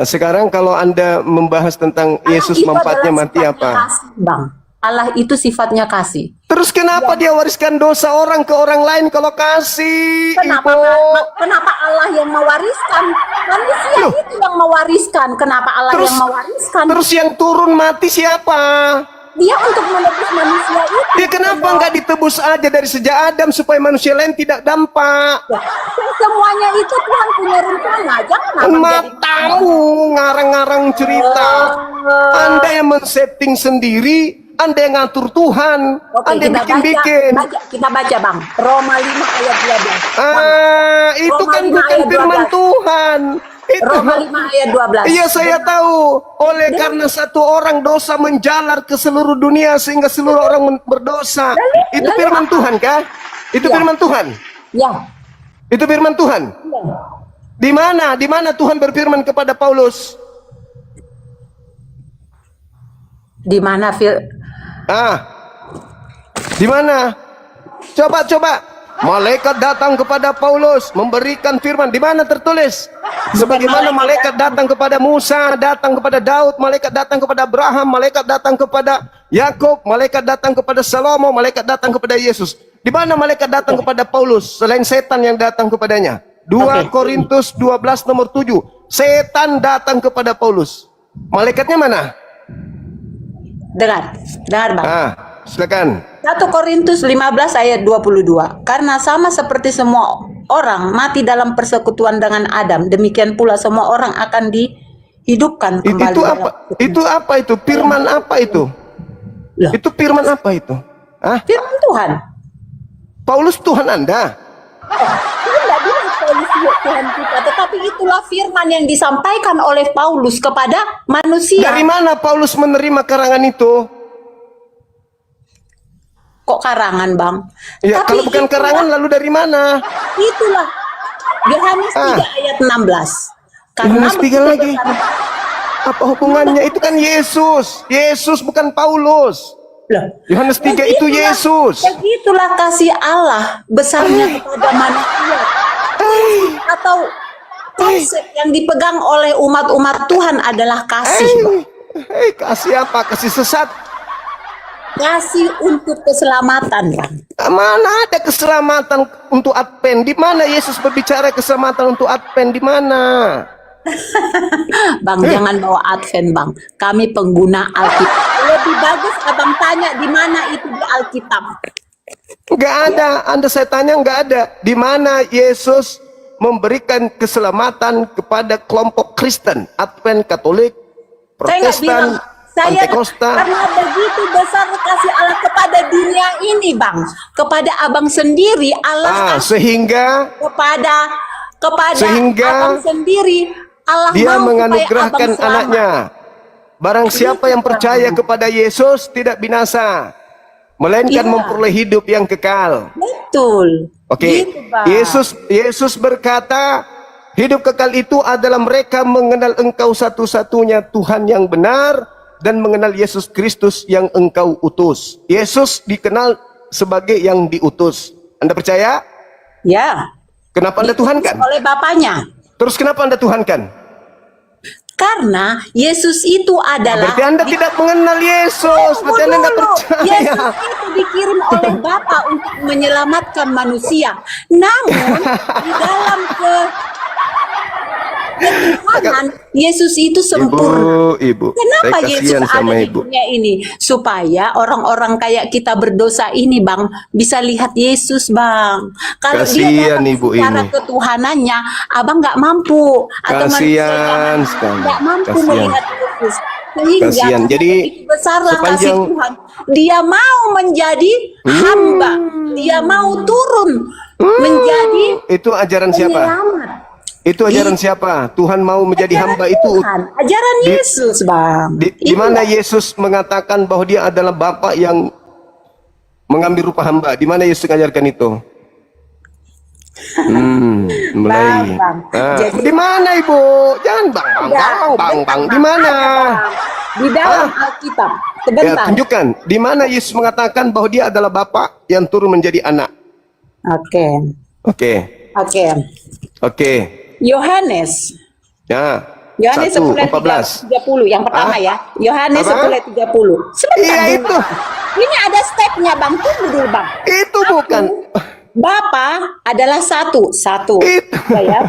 Sekarang kalau Anda membahas tentang Yesus itu manfaatnya adalah mati sifatnya apa? kasih, Bang. Allah itu sifatnya kasih. Terus kenapa dia wariskan dosa orang ke orang lain kalau kasih? Kenapa Allah yang mewariskan? Manusia itu yang mewariskan. Kenapa Allah yang mewariskan? Terus yang turun mati siapa? Dia untuk menebus manusia itu. Ya kenapa nggak ditebus aja dari sejak Adam supaya manusia lain tidak dampak? Ya, semuanya itu Tuhan punya rencana. Jangan apa menjadi Matamu ngarang-ngarang cerita. Anda yang men-setting sendiri, Anda yang ngatur Tuhan, Oke, Anda yang kita bikin-bikin. kita baca Bang. Roma 5 ayat 12. Itu Roma kan 5 bukan ayat firman 12. Tuhan. Itu. Roma 5 ayat 12. Iya saya tahu. Oleh karena satu orang dosa menjalar ke seluruh dunia sehingga seluruh orang berdosa. Itu lalu firman Tuhan kah? Itu Ya. firman Tuhan. Ya. Itu firman Tuhan. Ya. Di mana? Di mana Tuhan berfirman kepada Paulus? Di mana Di mana? Coba. Malaikat datang kepada Paulus memberikan firman. Di mana tertulis? Sebagaimana malaikat datang kepada Musa, datang kepada Daud, malaikat datang kepada Abraham, malaikat datang kepada Yakub, malaikat datang kepada Salomo, malaikat datang kepada Yesus. Di mana malaikat datang kepada Paulus selain setan yang datang kepadanya? 2 Korintus 12 nomor 7. Setan datang kepada Paulus. Malaikatnya mana? Dengar Bang. Silakan. 1 Korintus 15 ayat 22. Karena sama seperti semua orang mati dalam persekutuan dengan Adam, demikian pula semua orang akan dihidupkan kembali. Itu apa? Itu apa itu? Firman apa itu? Loh. Itu firman apa itu? Firman Tuhan. Paulus Tuhan Anda? Kita tidak bilang Paulus Tuhan kita, tetapi itulah firman yang disampaikan oleh Paulus kepada manusia. Dari mana Paulus menerima karangan itu? Kok karangan Bang? Ya, kalau bukan karangan lalu dari mana? Itulah Yohanes 3 ayat 16. Yohanes 3 begitu lagi. besar- Apa hubungannya? Itu kan Yesus. Yesus bukan Paulus. Loh, Yohanes 3 itu begitulah- Yesus. Begitulah kasih Allah besarnya kepada manusia. Atau konsep yang dipegang oleh umat-umat Tuhan adalah kasih. Bang. Kasih apa? Kasih sesat. Kasih untuk keselamatan, Bang. Mana ada keselamatan untuk Advent? Di mana Yesus berbicara keselamatan untuk Advent? Di mana? Bang, jangan bawa Advent, Bang. Kami pengguna Alkitab. Lebih bagus Abang tanya di mana itu di Alkitab. Enggak ada. Anda saya tanya enggak ada. Di mana Yesus memberikan keselamatan kepada kelompok Kristen, Advent, Katolik, Protestan, Pantekosta. Karena begitu besar kasih Allah kepada dunia ini, Bang. Kepada Abang sendiri Allah Sehingga kepada Sehingga Abang sendiri Allah Dia mau menganugerahkan supaya Abang selamat. anaknya. Barang siapa yang percaya kepada Yesus tidak binasa, melainkan Iya. memperoleh hidup yang kekal. Betul. Oke. Gitu, Bang. Yesus berkata, hidup kekal itu adalah mereka mengenal Engkau satu-satunya Tuhan yang benar dan mengenal Yesus Kristus yang Engkau utus. Yesus dikenal sebagai yang diutus. Anda percaya? Ya. Kenapa Anda tuhankan? Oleh Bapaknya. Terus kenapa Anda tuhankan? Karena Yesus itu adalah Berarti Anda tidak mengenal Yesus. Berarti Anda tidak percaya. Yesus itu dikirim oleh Bapa untuk menyelamatkan manusia. Namun di dalam ketuhanan Yesus itu sempurna. Ibu, Kenapa saya Yesus kasihan ada sama di ibu. dunia ini? Supaya orang-orang kayak kita berdosa ini, Bang, bisa lihat Yesus, Bang. Kalau Kasihan dia datang ibu secara ini. ketuhanannya, Abang nggak mampu. Atau Kasihan manusia sekali. nggak mampu Kasihan. melihat Yesus. Sehingga Kasihan. karena Jadi, begitu besarlah kasih sepanjang- Tuhan, Dia mau menjadi hamba. Dia mau turun menjadi Itu ajaran siapa? penyelamat. Itu ajaran siapa? Tuhan mau menjadi Ajaran hamba itu. Tuhan. Ajaran Di- Yesus, Bang. Di mana Iya. Yesus mengatakan bahwa dia adalah Bapa yang mengambil rupa hamba? Di mana Yesus mengajarkan itu? Mulai. Bang. Jadi- Di mana Ibu? Jangan bang. Di mana? Di dalam Alkitab. Ya, Sebentar. tunjukkan. Di mana Yesus mengatakan bahwa dia adalah Bapa yang turun menjadi anak? Oke. Oke. Yohanes. Ya. Yohanes 1, 10 14. 30 yang pertama ya. Yohanes Apa? 10 30. Sebentar Iya, dulu, itu. Bang. Ini ada stepnya, Bang. Tunggu dulu, Bang. Itu bukan. Bapa adalah satu. Itu. Ya.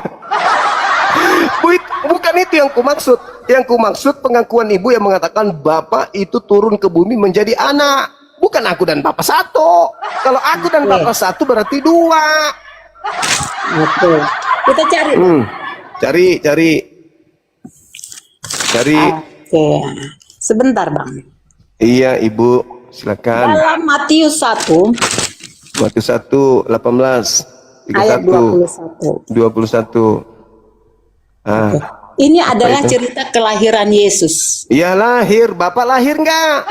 Bukan itu yang kumaksud. Yang ku maksud pengakuan ibu yang mengatakan Bapak itu turun ke bumi menjadi anak. Bukan aku dan Bapak satu. Kalau aku dan Bapak satu berarti dua. Betul. Kita cari. Cari. Oke. Sebentar, Bang. Iya, Ibu. Silakan. Dalam Matius 1 Matius 1 18 ayat 31 21. Oke. Ini adalah cerita kelahiran Yesus. Iya, lahir. Bapak lahir enggak?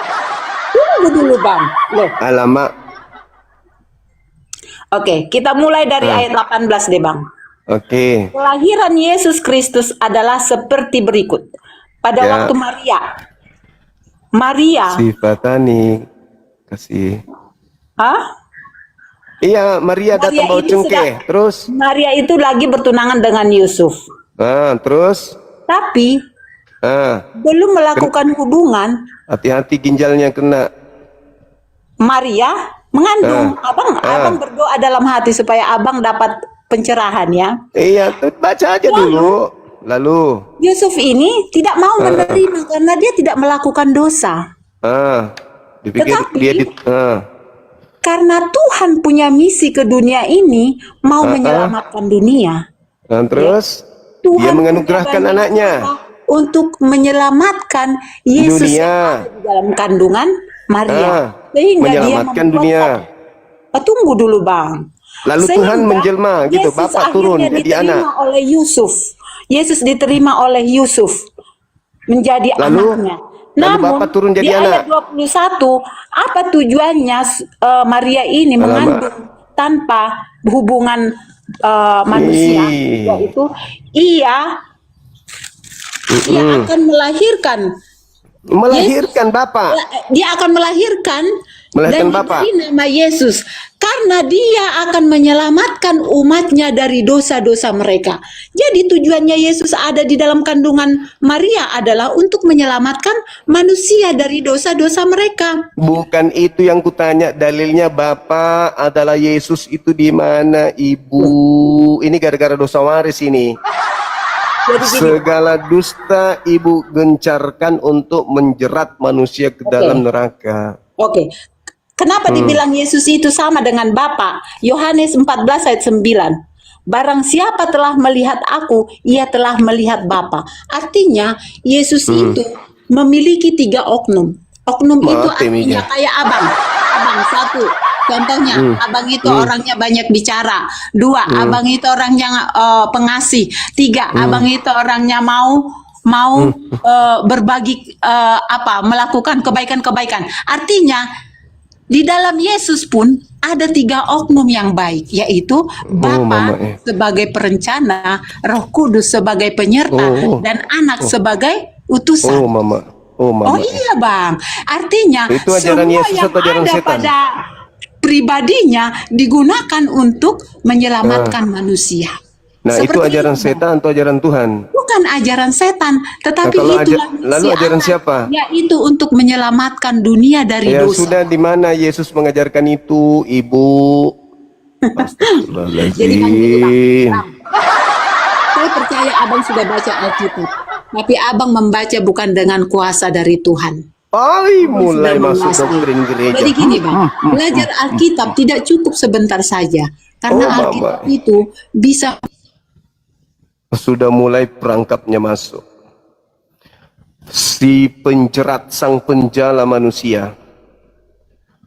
Tunggu dulu, Bang. Loh. Alamak. Oke, kita mulai dari ayat 18 deh, Bang. Oke. Kelahiran Yesus Kristus adalah seperti berikut. Pada Ya. waktu Maria, Sifatani kasih. Hah? Iya, Maria datang bawa ini cengkeh. sedang- Terus, Maria itu lagi bertunangan dengan Yusuf. terus, Tapi belum melakukan hubungan, hati-hati ginjalnya kena. Maria mengandung. Abang berdoa dalam hati supaya abang dapat pencerahan ya. Iya, tuh, baca aja dulu. Lalu, Yusuf ini tidak mau menerima karena dia tidak melakukan dosa. dipikir Tetapi- dia Karena Tuhan punya misi ke dunia ini, mau menyelamatkan dunia. terus Tuhan dia punya menganugerahkan banyak anaknya. cara untuk menyelamatkan Yesus Dunia. yang ada di dalam kandungan Maria. Sehingga dia Menyelamatkan membuat dunia. Tunggu dulu, Bang. Lalu Tuhan menjelma gitu, Yesus Bapak turun akhirnya jadi anak. diterima oleh Yusuf. Yesus diterima oleh Yusuf menjadi Lalu anaknya. Bapak turun jadi di ayat anak. 21, apa tujuannya Maria ini mengandung tanpa hubungan manusia? Yaitu ia akan melahirkan. Melahirkan Bapak. Dia akan melahirkan Melahirkan dan Bapak. diberi nama Yesus karena dia akan menyelamatkan umatnya dari dosa-dosa mereka. Jadi tujuannya Yesus ada di dalam kandungan Maria adalah untuk menyelamatkan manusia dari dosa-dosa mereka. Bukan itu yang kutanya, dalilnya Bapak adalah Yesus itu di mana, Ibu? Ini gara-gara dosa waris ini. Jadi gini, Segala dusta Ibu gencarkan untuk menjerat manusia ke dalam neraka. oke. Kenapa dibilang Yesus itu sama dengan Bapa? Yohanes 14 ayat 9. Barang siapa telah melihat aku, ia telah melihat Bapa. Artinya Yesus itu memiliki 3 oknum. Oknum itu Mati artinya minya. kayak abang. Abang satu. Contohnya, abang itu orangnya banyak bicara. 2, abang itu orangnya pengasih. 3, abang itu orangnya mau berbagi melakukan kebaikan-kebaikan. Artinya di dalam Yesus pun ada 3 oknum yang baik, yaitu Bapa sebagai perencana, Roh Kudus sebagai penyerta, dan Anak sebagai utusan. Oh Mama. Oh iya, Bang. Artinya Itu ajaran semua Yesus yang atau ajaran ada setan? pada pribadinya digunakan untuk menyelamatkan manusia. Nah, itu Seperti ajaran Bang. setan atau ajaran Tuhan? Bukan ajaran setan, tetapi Nah, kalau itulah lalu misi ajaran Allah, siapa? yaitu untuk menyelamatkan dunia dari Ya dosa. sudah, di mana Yesus mengajarkan itu, Ibu? Jadi kan gitu, Bang. Astagfirullahaladzim. Saya percaya abang sudah baca Alkitab, tapi abang membaca bukan dengan kuasa dari Tuhan. Ay, mulai Sudah masuk menguasai. doktrin gereja. Jadi gini, Bang, belajar Alkitab tidak cukup sebentar saja, karena Oh, Alkitab Mama. itu bisa Sudah mulai perangkapnya masuk. Si penjerat sang penjala manusia,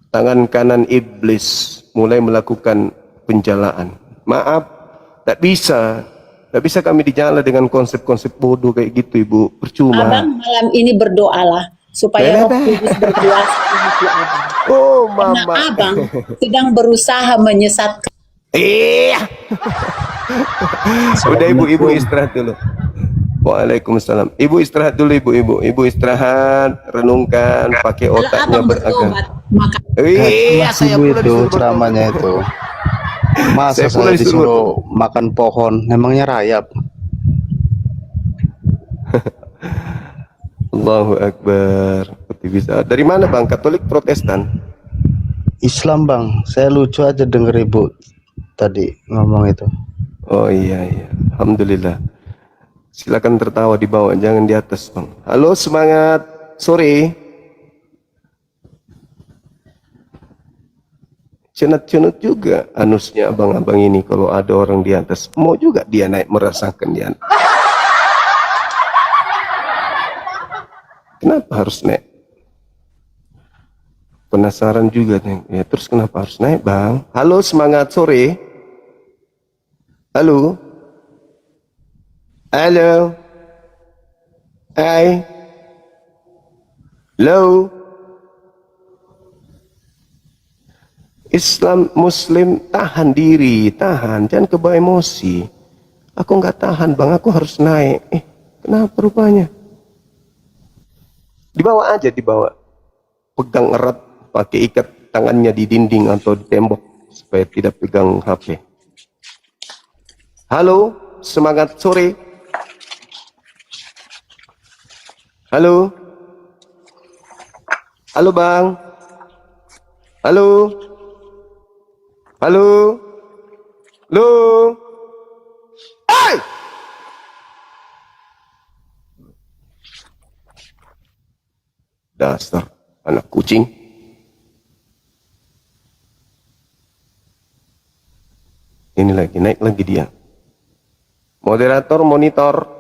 tangan kanan iblis, mulai melakukan penjalaan. Maaf, tak bisa kami dijala dengan konsep-konsep bodoh kayak gitu, Ibu. Percuma. abang malam ini berdoalah supaya Roh Kudus berkuasa di hati abang. Oh, Karena Mama. abang sedang berusaha menyesatkan. Iya. Udah, Ibu istirahat dulu. Waalaikumsalam. Ibu istirahat dulu, Ibu istirahat, renungkan, pakai Kalau otaknya abang beragam. bertobat, maka Iya, saya Ibu pula itu disuruh ceramahnya itu. Masa Saya pula saya disuruh disuruh makan pohon, emangnya rayap? Allahu Akbar. Seperti bisa. Dari mana, Bang? Katolik, Protestan? Islam, Bang. Saya lucu aja denger Ibu tadi ngomong itu. Oh iya. Alhamdulillah. Silakan tertawa di bawah, jangan di atas, Bang. Halo, semangat sore. Cenut-cenut juga anusnya abang-abang ini kalau ada orang di atas. Mau juga dia naik merasakan dia. Kenapa harus naik? Penasaran juga nih. Ya, terus kenapa harus naik, Bang? Halo, semangat sore. Halo. Halo. Hai. Halo. Islam Muslim tahan diri, tahan, jangan kebawa emosi. Aku nggak tahan, Bang, aku harus naik. Kenapa rupanya? Dibawa aja, dibawa. Pegang erat, pakai ikat tangannya di dinding atau di tembok supaya tidak pegang HP. Halo, semangat sore. Halo. Halo, Bang. Halo. Halo. Halo. Hai. Dasar anak kucing. Ini lagi, naik lagi dia. Moderator, monitor.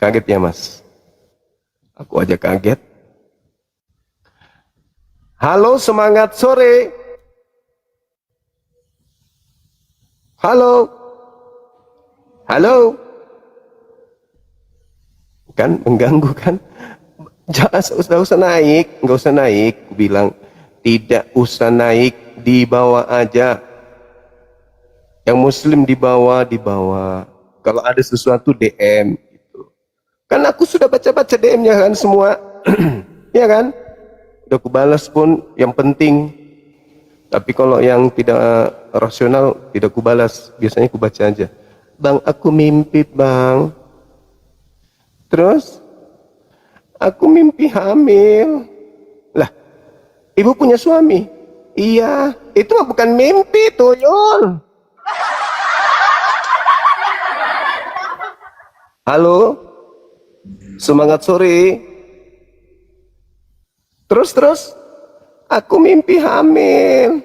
Kaget ya, Mas? Aku aja kaget. Halo, semangat sore. Halo. Halo. Kan mengganggu kan? Jangan usah naik, nggak usah naik. Aku bilang tidak usah naik, dibawa aja. Yang Muslim dibawa, dibawa. Kalau ada sesuatu DM. Kan aku sudah baca-baca DM-nya kan semua. Ya kan? Udah aku balas pun yang penting. Tapi kalau yang tidak rasional tidak aku balas. Biasanya aku baca aja. Bang, aku mimpi, Bang. Terus? Aku mimpi hamil. Lah, ibu punya suami? Iya, itu mah bukan mimpi, tuyul. Halo? Semangat sore. Terus, aku mimpi hamil.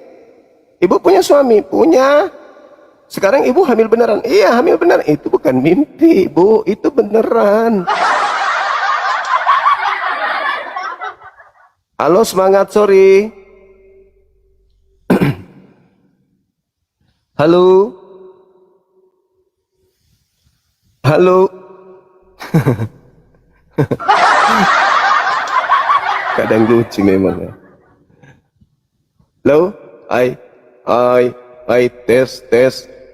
Ibu punya suami? Punya. Sekarang ibu hamil beneran? Iya, hamil beneran. Itu bukan mimpi, Bu. Itu beneran. Halo, semangat sore. Halo. Halo. Kadang lucu memang ya. Halo, ai, tes,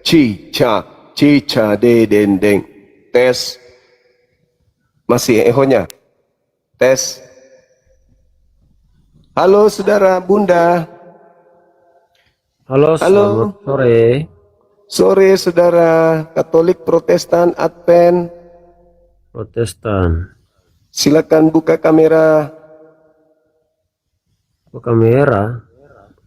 cica, dendeng, tes, masih ehonya, tes. Halo, saudara, bunda. Halo, selamat sore. Sore, saudara, Katolik, Protestan, Advent. Protestan. Silakan buka kamera. Buka kamera.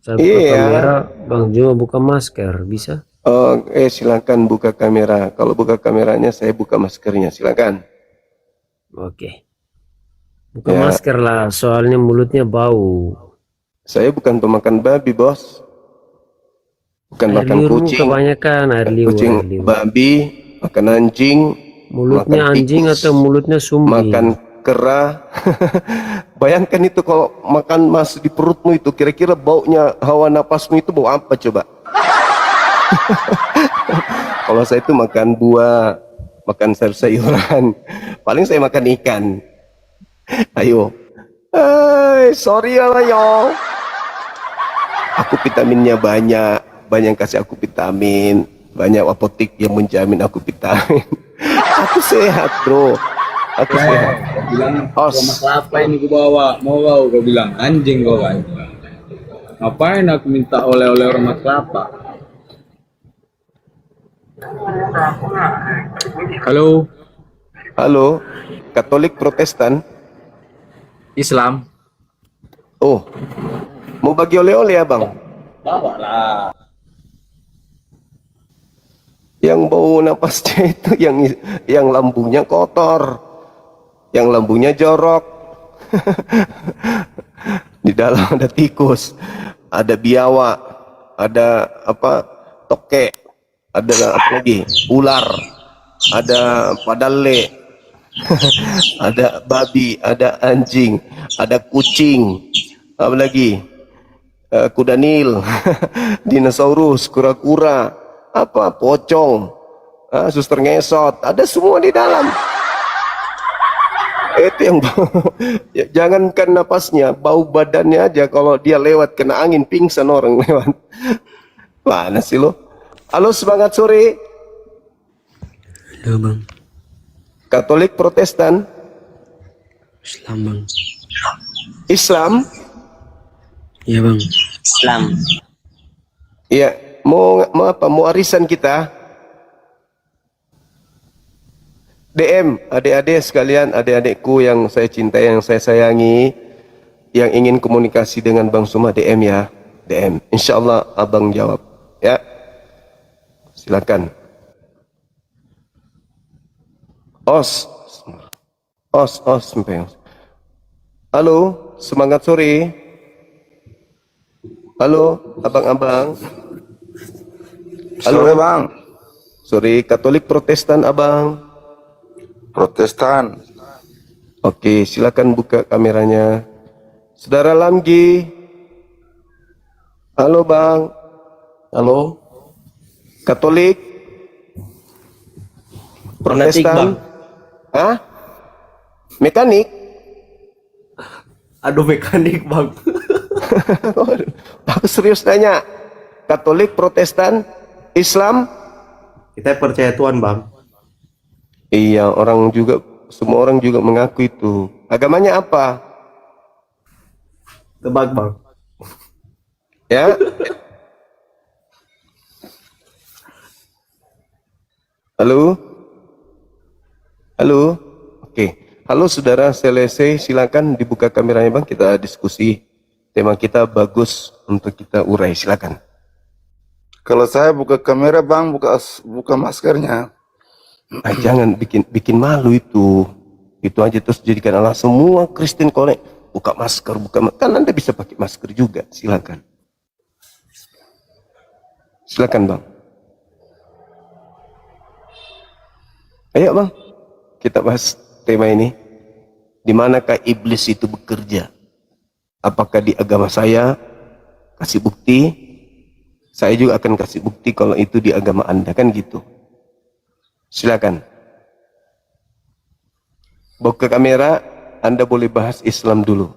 Saya buka kamera, Bang Juma buka masker, bisa? Oh, silakan buka kamera. Kalau buka kameranya, saya buka maskernya. Silakan. Oke. Buka masker lah, soalnya mulutnya bau. Saya bukan pemakan babi, bos. Bukan Air makan liur kucing. kebanyakan air liur. Kucing, babi, makan anjing. Mulutnya makan anjing tikus, atau mulutnya sumbing? makan kera. Bayangkan itu kalau makan mas di perutmu itu, kira-kira baunya hawa napasmu itu bau apa coba? Kalau saya itu makan buah, makan sayur-sayuran, paling saya makan ikan. Ayo, sorry ya yo. Aku vitaminnya banyak yang kasih aku vitamin, banyak apotek yang menjamin aku vitamin. Aku sehat, bro. Aku sehat. Bilang gua kelapa ini gua bawa, mau kau bilang anjing kau kan. Ngapain aku minta oleh-oleh orang kelapa? Halo, Halo, Katolik Protestan. Islam. Oh, Mau bagi oleh-oleh ya bang? Bawa lah. Yang bau napasnya itu yang lambungnya kotor, yang lambungnya jorok. Di dalam ada tikus, ada biawak, ada apa? Tokek, ada apa lagi? Ular, ada padale, ada babi, ada anjing, ada kucing, apa lagi? Kuda nil, dinosaurus, kura-kura, apa? Pocong, suster ngesot, ada semua di dalam. Itu yang ya, jangankan napasnya, bau badannya aja kalau dia lewat kena angin pingsan orang lewat. Mana sih lo? Halo, semangat sore. Halo bang, Katolik, Protestan, Islam bang. Islam. Iya bang. Iya, mau apa? Mau arisan kita? DM, adik-adik sekalian, adik-adikku yang saya cintai, yang saya sayangi, yang ingin komunikasi dengan Bang Suma, DM ya, DM. Insya Allah abang jawab, ya. Silakan. Os, sampai. Halo, semangat sore. Halo, abang-abang. Halo. Sore bang, Sore, Katolik, Protestan, abang. Protestan. Oke, silakan buka kameranya. Saudara Lamgi. Halo bang. Halo. Katolik. Fanatik, Protestan. Bang. Hah? Mekanik? Aduh mekanik bang. Aku serius nanya. Katolik, Protestan, Islam? Kita percaya Tuhan bang. Iya, semua orang juga mengaku itu. Agamanya apa? Tebak bang. Ya. Halo? Halo? Oke. Halo saudara Selesai, silakan dibuka kameranya bang, kita diskusi. Tema kita bagus untuk kita urai, silakan. Kalau saya buka kamera bang, buka maskernya. Jangan bikin malu itu. Itu aja terus jadikan alasan semua Kristen kolek buka masker, kan Anda bisa pakai masker juga, silakan. Silakan bang. Ayo bang, kita bahas tema ini. Di manakah iblis itu bekerja? Apakah di agama saya? Kasih bukti. Saya juga akan kasih bukti kalau itu di agama Anda, kan gitu. Silakan. Buka kamera, Anda boleh bahas Islam dulu.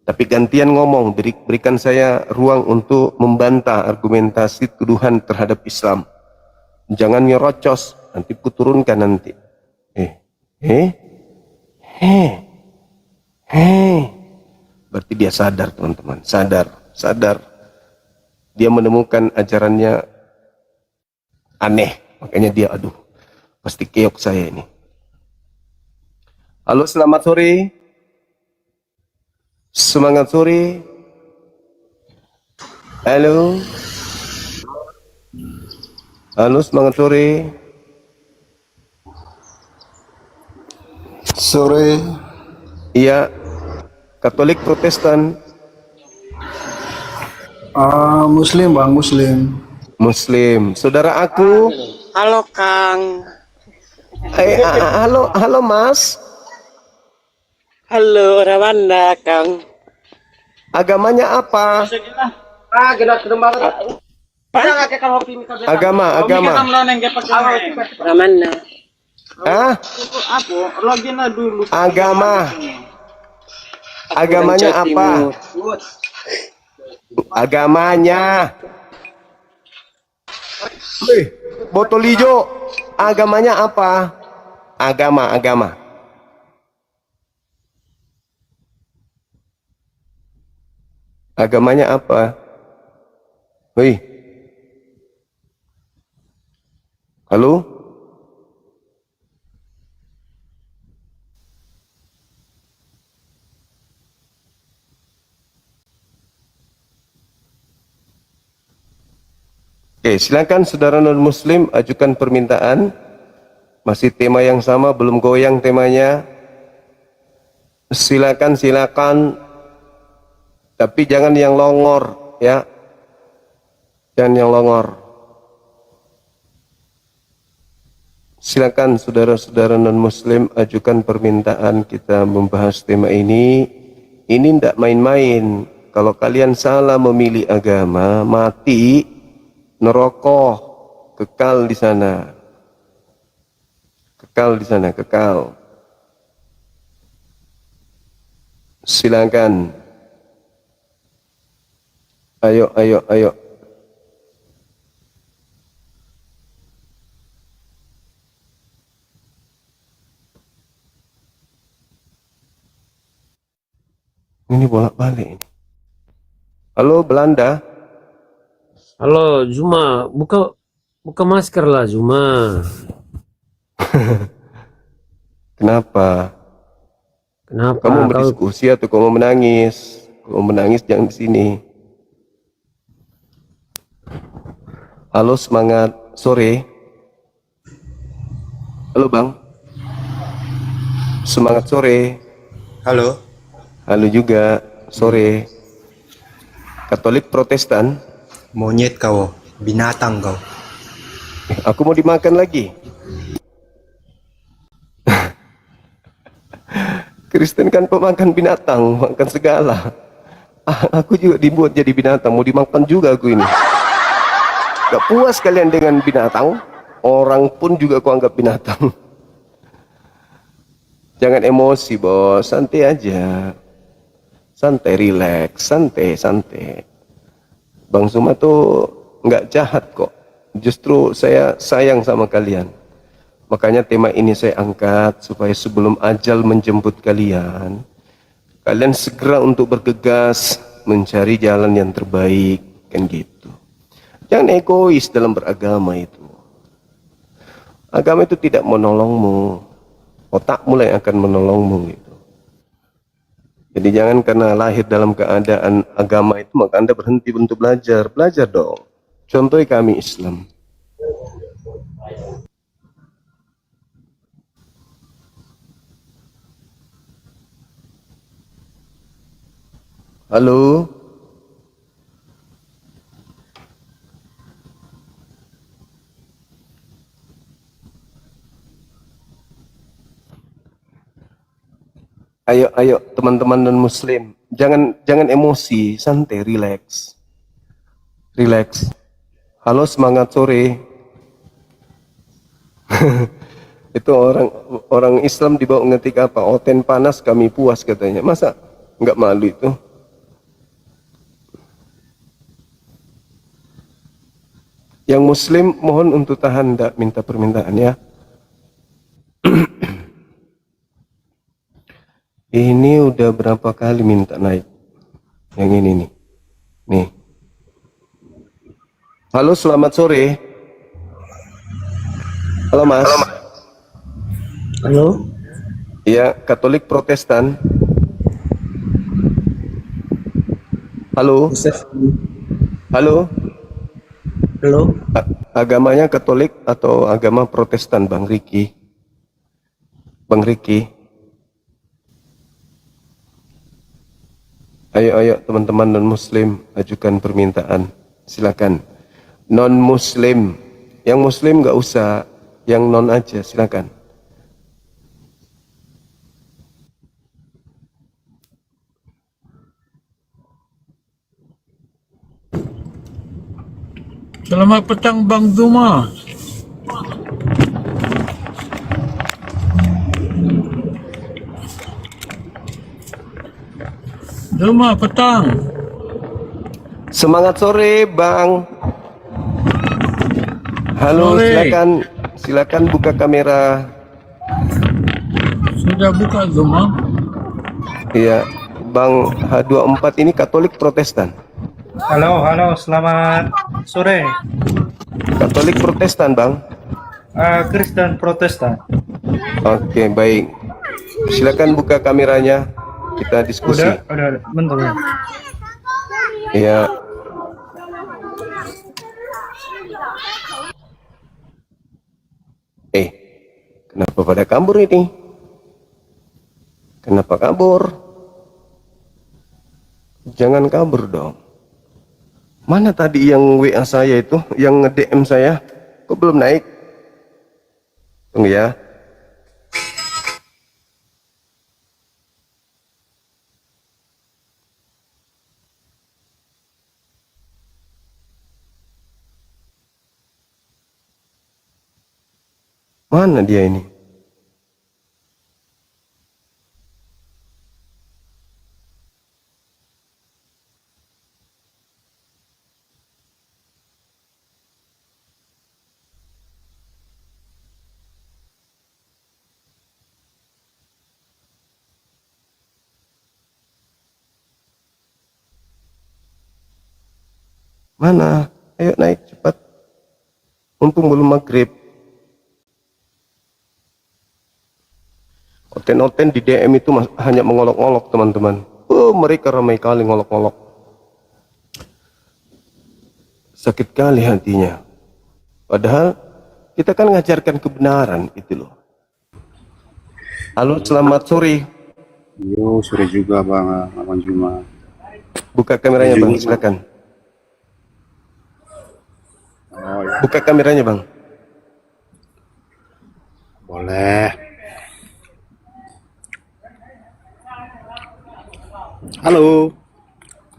Tapi gantian ngomong, berikan saya ruang untuk membantah argumentasi tuduhan terhadap Islam. Jangan nyerocos, nanti kuturunkan nanti. Berarti dia sadar teman-teman, sadar. Dia menemukan ajarannya aneh, makanya dia aduh, pasti keok saya ini. Halo, selamat sore. Semangat sore. Halo. Halo, semangat sore. Sore, Iya. Katolik, Protestan, Muslim bang, Muslim. Muslim. Saudara aku. Halo Kang. Halo Mas. Halo, orang mana Kang? Agamanya apa? Agama. Orang mana? Hah? Agama. Agamanya Jawa apa? Timur. Agamanya. Botol hijau. Agamanya apa? Agama. Agamanya apa? Wih. Halo? Oke, silakan saudara non-muslim ajukan permintaan. Masih tema yang sama, belum goyang temanya. Silakan, silakan. Tapi jangan yang longor, ya. Jangan yang longor. Silakan saudara-saudara non-muslim ajukan permintaan, kita membahas tema ini. Ini tidak main-main. Kalau kalian salah memilih agama, mati, neraka, kekal di sana. Kekal di sana, kekal. Silakan. Ayo, ayo, ayo. Ini bolak-balik ini. Halo Belanda. Halo Zuma, buka masker lah Zuma. Kenapa? Kenapa Kamu mau kau berdiskusi atau kamu menangis? Kamu menangis jangan di sini. Halo, semangat sore. Halo Bang. Semangat sore. Halo, Halo juga sore. Katolik Protestan. monyet kau, binatang kau. Aku mau dimakan lagi. Kristen kan pemakan binatang, makan segala. Aku juga dibuat jadi binatang, mau dimakan juga aku ini. Gak puas kalian dengan binatang, orang pun juga aku anggap binatang. Jangan emosi bos, santai aja. Santai, relax, santai, santai. Bang Zuma tuh nggak jahat kok. Justru saya sayang sama kalian. Makanya tema ini saya angkat supaya sebelum ajal menjemput kalian, kalian segera untuk bergegas mencari jalan yang terbaik, kan gitu. Jangan egois dalam beragama itu. Agama itu tidak menolongmu, otakmu yang akan menolongmu gitu. Jadi jangan karena lahir dalam keadaan agama itu maka Anda berhenti untuk belajar. Belajar dong. Contoh kami Islam. Halo. Ayo, ayo teman-teman non muslim, jangan emosi, santai, relax, relax. Halo, semangat sore. Itu orang Islam dibawa ngetik apa? Oten panas kami puas katanya. Masa nggak malu itu? Yang Muslim mohon untuk tahan, tidak minta permintaan ya. Ini udah berapa kali minta naik? Yang ini nih. Nih. Halo, selamat sore. Halo Mas. Halo? Iya, Katolik Protestan. Halo. Halo. Halo? Agamanya Katolik atau agama Protestan, Bang Riki? Bang Riki. Ayo, ayo teman-teman non-muslim, ajukan permintaan. Silakan. Non-muslim. Yang muslim nggak usah, yang non aja, silakan. Selamat petang Bang Zuma. Zuma petang. Semangat sore, Bang. Halo, Sore. silakan buka kamera. Sudah buka Zuma? Iya, Bang H24 ini Katolik Protestan. Halo, selamat sore. Katolik Protestan, Bang. Kristen Protestan. Oke, baik. Silakan buka kameranya. Kita diskusi. Udah, bentar ya. Iya. Kenapa pada kabur ini? Kenapa kabur? Jangan kabur dong. Mana tadi yang WA saya itu, yang nge-DM saya? Kok belum naik? Tunggu ya. Mana dia ini? Mana? Ayo naik cepat. Mumpung belum maghrib. Oten-oten di DM itu hanya mengolok-olok teman-teman. Oh, mereka ramai kali ngolok-ngolok. Sakit kali hatinya. Padahal kita kan ngajarkan kebenaran itu loh. Halo, selamat sore. Yo, sore juga Bang, Abang Juma. Buka kameranya Bang, silakan. Oh, ya. Buka kameranya Bang. Boleh. Halo.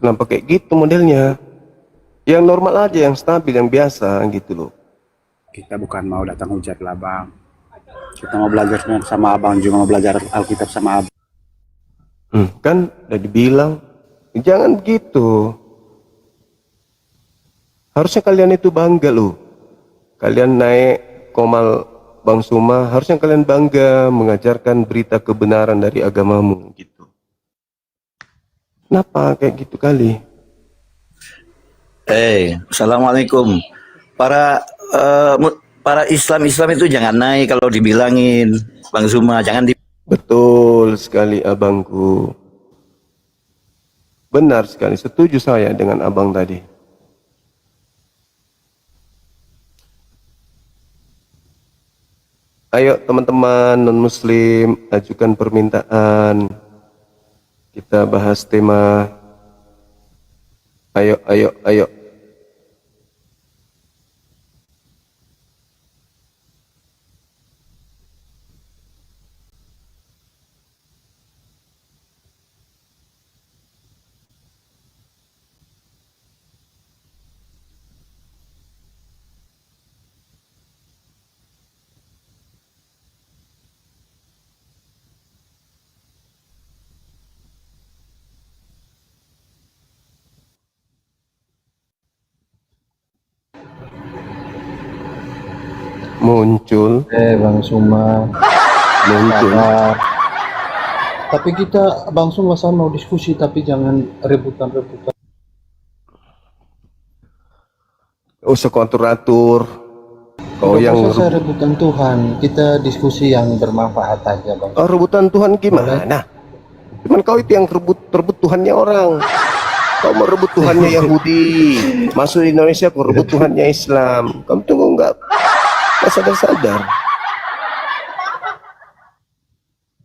Kenapa kayak gitu modelnya? Yang normal aja, yang stabil, yang biasa gitu loh. Kita bukan mau datang hujat lah Bang. Kita mau belajar sama Abang juga, mau belajar Alkitab sama Abang. Kan udah dibilang, jangan begitu. Harusnya kalian itu bangga loh. Kalian naik komal Bang Suma, harusnya kalian bangga mengajarkan berita kebenaran dari agamamu gitu. Kenapa kayak gitu kali? Assalamualaikum. Para Islam itu jangan naik kalau dibilangin Bang Zuma, jangan di. Betul sekali abangku. Benar sekali, setuju saya dengan abang tadi. Ayo teman-teman non-muslim, ajukan permintaan. Kita bahas tema. Ayo, ayo, ayo. Muncul. Bang Suma. Muncul. Tapi kita Bang Suma sama mau diskusi, tapi jangan rebutan-rebutan. Usah kau atur-atur. Kau yang Saya rebutan Tuhan, kita diskusi yang bermanfaat aja Bang. Oh, rebutan Tuhan gimana? Nah, cuman kau itu yang rebut Tuhannya orang. Kau merebut Tuhannya Yahudi, masuk Indonesia kau rebut Tuhannya Islam. Kamu tunggu enggak sadar-sadar.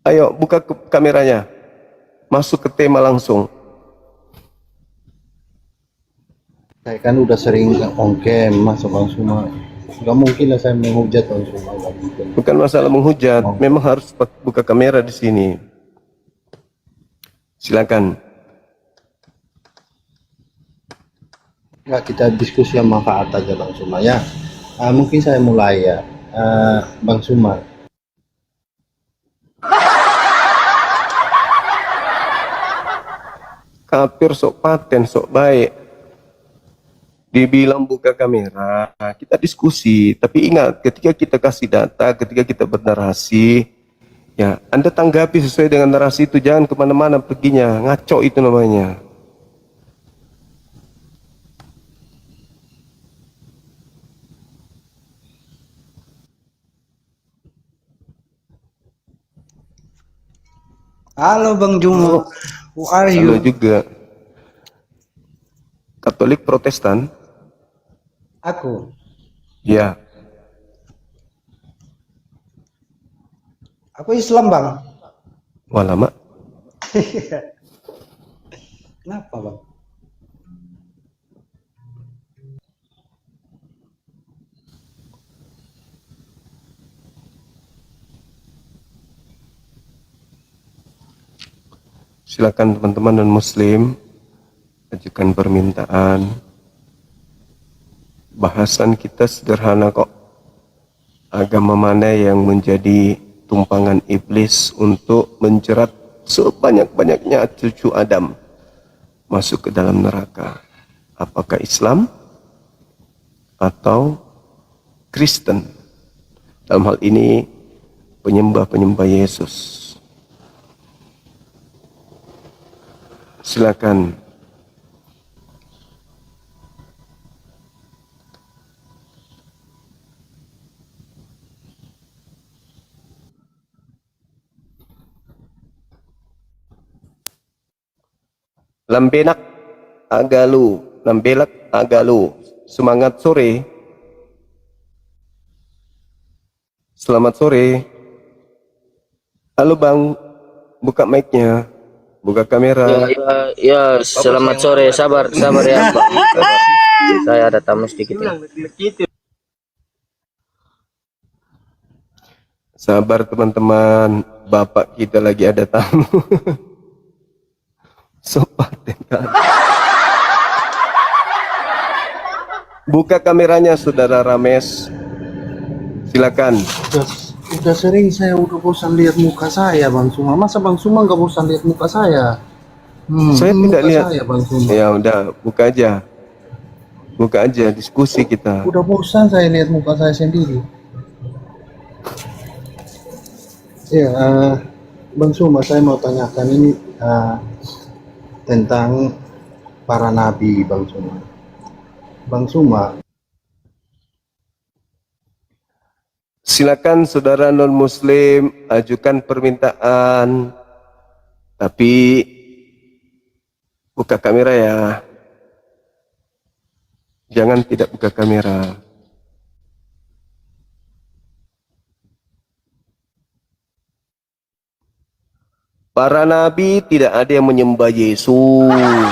Ayo buka kameranya, masuk ke tema langsung. Saya kan udah sering ongkem masuk Bang Suma. Gak mungkin lah saya menghujat Bang Suma. Bukan masalah menghujat, memang harus buka kamera di sini. Silakan. Nggak, kita diskusi yang manfaat aja Bang Suma ya. Mungkin saya mulai ya, Bang Suma. Kafir sok paten, sok baik. Dibilang buka kamera, kita diskusi. Tapi ingat, ketika kita kasih data, ketika kita bernarasi, ya Anda tanggapi sesuai dengan narasi itu. Jangan kemana-mana perginya, ngaco itu namanya. Halo Bang Juma, who are Halo you? juga. Katolik Protestan? Aku. Ya. Aku Islam, Bang. Wah, lama. Kenapa, Bang? Silakan teman-teman non muslim ajukan permintaan. Bahasan kita sederhana kok. Agama mana yang menjadi tumpangan iblis untuk menjerat sebanyak-banyaknya cucu Adam masuk ke dalam neraka? Apakah Islam atau Kristen? Dalam hal ini penyembah-penyembah Yesus. Silakan. Lambenak agalu, lambelak agalu. Semangat sore. Selamat sore. Halo Bang, buka mic-nya. Buka kamera. Ya, selamat sore. Sabar ya, Bang. Sabar. Saya ada tamu sedikit ya. Sabar teman-teman, bapak kita lagi ada tamu. Sobat. Buka kameranya Saudara Rames. Silakan. Udah sering saya udah bosan lihat muka saya, Bang Suma. Masa Bang Suma nggak bosan lihat muka saya? Saya tidak muka lihat. Saya, Bang Suma. Ya udah, buka aja. Buka aja diskusi kita. Udah bosan saya lihat muka saya sendiri. Ya, Bang Suma, saya mau tanyakan ini tentang para nabi, Bang Suma. Bang Suma. Silakan saudara non muslim ajukan permintaan, tapi buka kamera ya. Jangan tidak buka kamera. Para nabi tidak ada yang menyembah Yesus.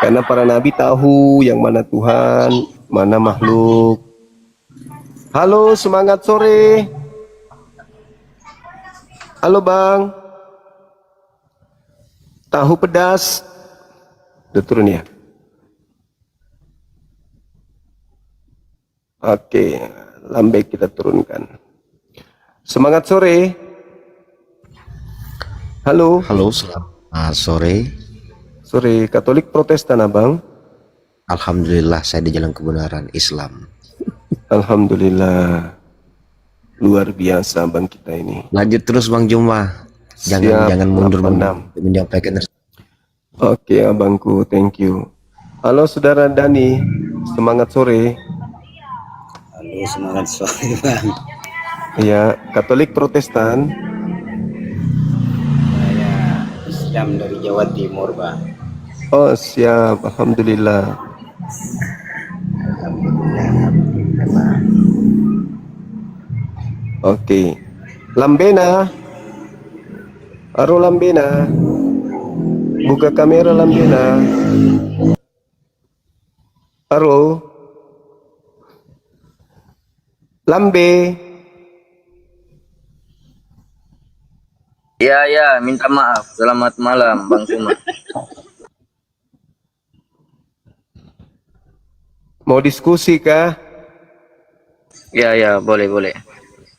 Karena para nabi tahu yang mana Tuhan, mana makhluk. Halo, semangat sore. Halo Bang. Tahu pedas. Udah turun ya? Oke, lambe kita turunkan. Semangat sore. Halo. Halo, selamat sore. Sore, Katolik Protestan Abang? Alhamdulillah saya di jalan kebenaran Islam. Alhamdulillah. Luar biasa Bang kita ini. Lanjut terus Bang Juma. Jangan mundur menyampaikan. Oke abangku, thank you. Halo saudara Dani, semangat sore. Halo, semangat sore Bang. Ya, Katolik Protestan. Saya Islam dari Jawa Timur Bang. Oh siap, Alhamdulillah. Oke, Lambena. Halo Lambena. Buka kamera Lambena. Halo. Lambe. Ya, minta maaf. Selamat malam, Bang Suma. Mau diskusi kah? Ya, boleh.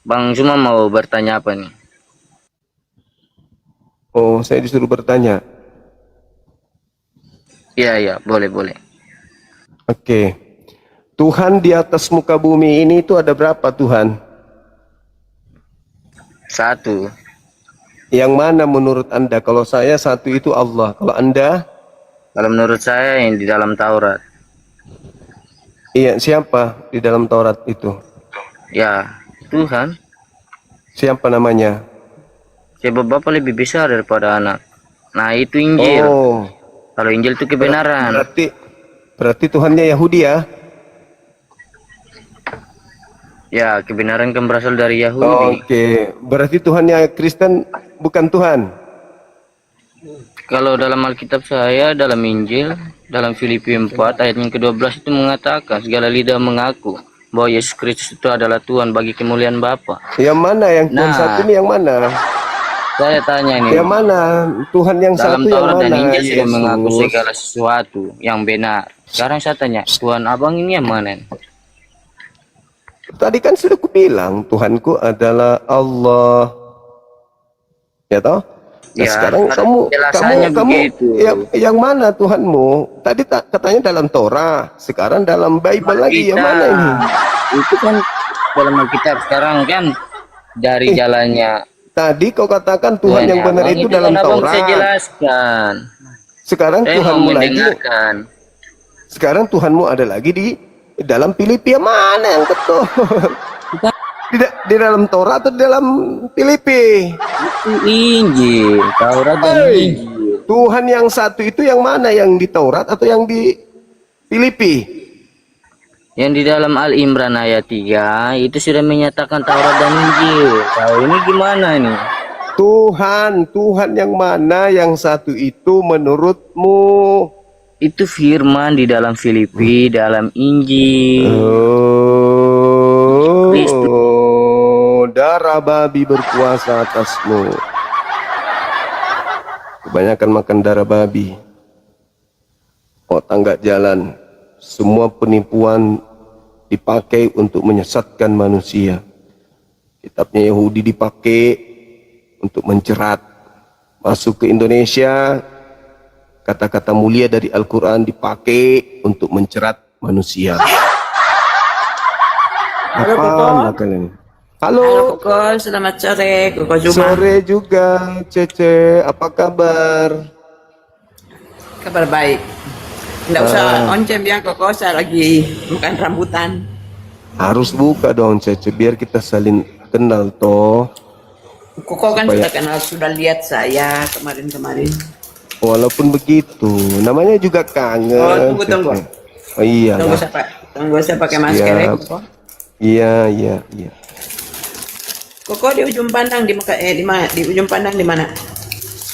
Bang Suma mau bertanya apa nih? Oh, saya disuruh bertanya. Ya, boleh. Oke. Tuhan di atas muka bumi ini itu ada berapa Tuhan? Satu. Yang mana menurut Anda? Kalau saya satu itu Allah. Kalau Anda? Kalau menurut saya yang di dalam Taurat. Iya, siapa di dalam Taurat itu? Ya, Tuhan. Siapa namanya? Sebab Bapa lebih besar daripada anak. Nah, itu Injil. Oh. Kalau Injil itu kebenaran. Berarti Tuhannya Yahudi ya? Ya, kebenaran kan berasal dari Yahudi. Oke, berarti Tuhannya Kristen bukan Tuhan. Kalau dalam Alkitab saya, dalam Injil, dalam Filipi 4 ayat yang ke-12 itu mengatakan segala lidah mengaku bahwa Yesus Kristus itu adalah Tuhan bagi kemuliaan Bapa. Yang mana yang Tuhan Nah. satu ini yang mana? Saya tanya nih, Yang mana? Tuhan yang dalam satu yang Taurat dan mana? Injil sudah mengaku Yesus. segala sesuatu yang benar. Sekarang saya tanya, Tuhan abang ini yang mana? Tadi kan sudah kubilang Tuhanku adalah Allah. Ya toh? Nah, Ya, sekarang penjelasannya kamu begitu. yang mana Tuhanmu? Tadi katanya dalam Torah, sekarang dalam Bible lagi. Yang mana ini? Itu kan dalam Alkitab. Sekarang kan dari jalannya Tadi kau katakan Tuhan yang benar abang itu dalam kan abang bisa Torah. jelaskan. Sekarang Saya mau Tuhanmu lagi. mendengarkan. Sekarang Tuhanmu ada lagi di dalam Filipi. Yang mana yang betul? Di dalam Torah atau di dalam Filipi? Itu Injil, Taurat dan Injil. Tuhan yang satu itu yang mana? Yang di Taurat atau yang di Filipi? Yang di dalam Al-Imran ayat 3 itu sudah menyatakan Taurat dan Injil. Tahu ini gimana nih? Tuhan yang mana yang satu itu menurutmu? Itu firman di dalam Filipi, dalam Injil. Darah babi berkuasa atasmu. Kebanyakan makan darah babi. Otak nggak jalan. Semua penipuan dipakai untuk menyesatkan manusia. Kitabnya Yahudi dipakai untuk menjerat. Masuk ke Indonesia, kata-kata mulia dari Al-Quran dipakai untuk mencerat manusia. Halo, Koko. Apa kalian? Halo. Halo Koko, selamat sore. Koko Juma. Sore juga, Cece. Apa kabar? Kabar baik. Nggak usah oncem ya Koko, saya lagi makan rambutan. Harus buka dong, Cece, biar kita saling kenal toh. Koko kan Supaya- sudah kenal, sudah lihat saya kemarin-kemarin. Walaupun begitu, namanya juga kangen. Oh, tunggu. Cece. Oh iya. Tunggu saya pakai masker ya Siap. Koko. Iya. Koko di ujung pandang di mana? Di ujung pandang di mana?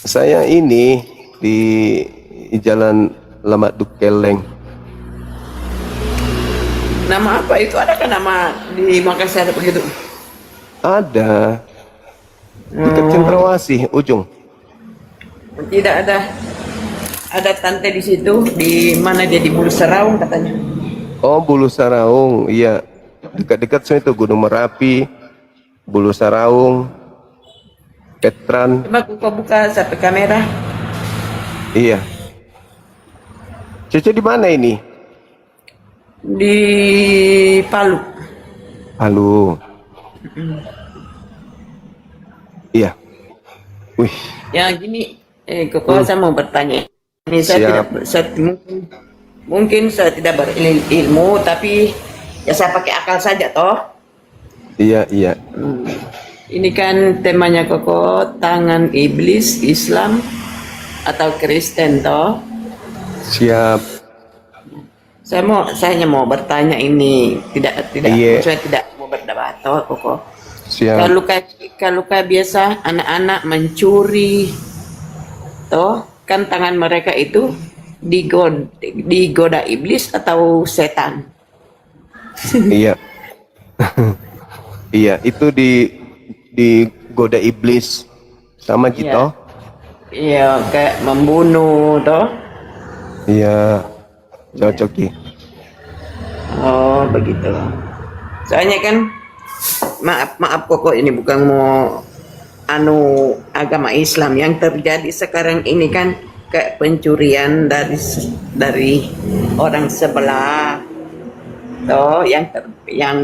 Saya ini di Jalan Lamat Dukeleng. Nama apa itu? Adakah nama di Makassar begitu? Ada. Dekat Cendrawasih, ujung. Tidak ada. Ada tante di situ, di mana dia di Bulu Seraung katanya. Oh, Bulu Saraung, iya. Dekat-dekat sana itu Gunung Merapi, Bulu Saraung, Petran. Coba Koko buka satu kamera. Iya. Cece di mana ini? Di Palu. Halo. Iya. Wih, Ya gini, Koko saya mau bertanya. Ini saya Siap. mungkin saya tidak berilmu, tapi ya saya pakai akal saja toh. iya. Ini kan temanya Koko, tangan iblis, Islam atau Kristen toh. Siap. Saya hanya mau bertanya ini, Iya. saya tidak mau berdebat toh Koko. Siap. Kalau kayak biasa anak-anak mencuri, toh kan tangan mereka itu digoda iblis atau setan. Iya. Iya, itu digoda iblis sama gitu. Iya, kayak membunuh, toh. Iya. Cocok ya. Oh, begitu. Soalnya kan maaf Koko, ini bukan mau agama Islam yang terjadi sekarang ini kan kayak pencurian dari orang sebelah, toh yang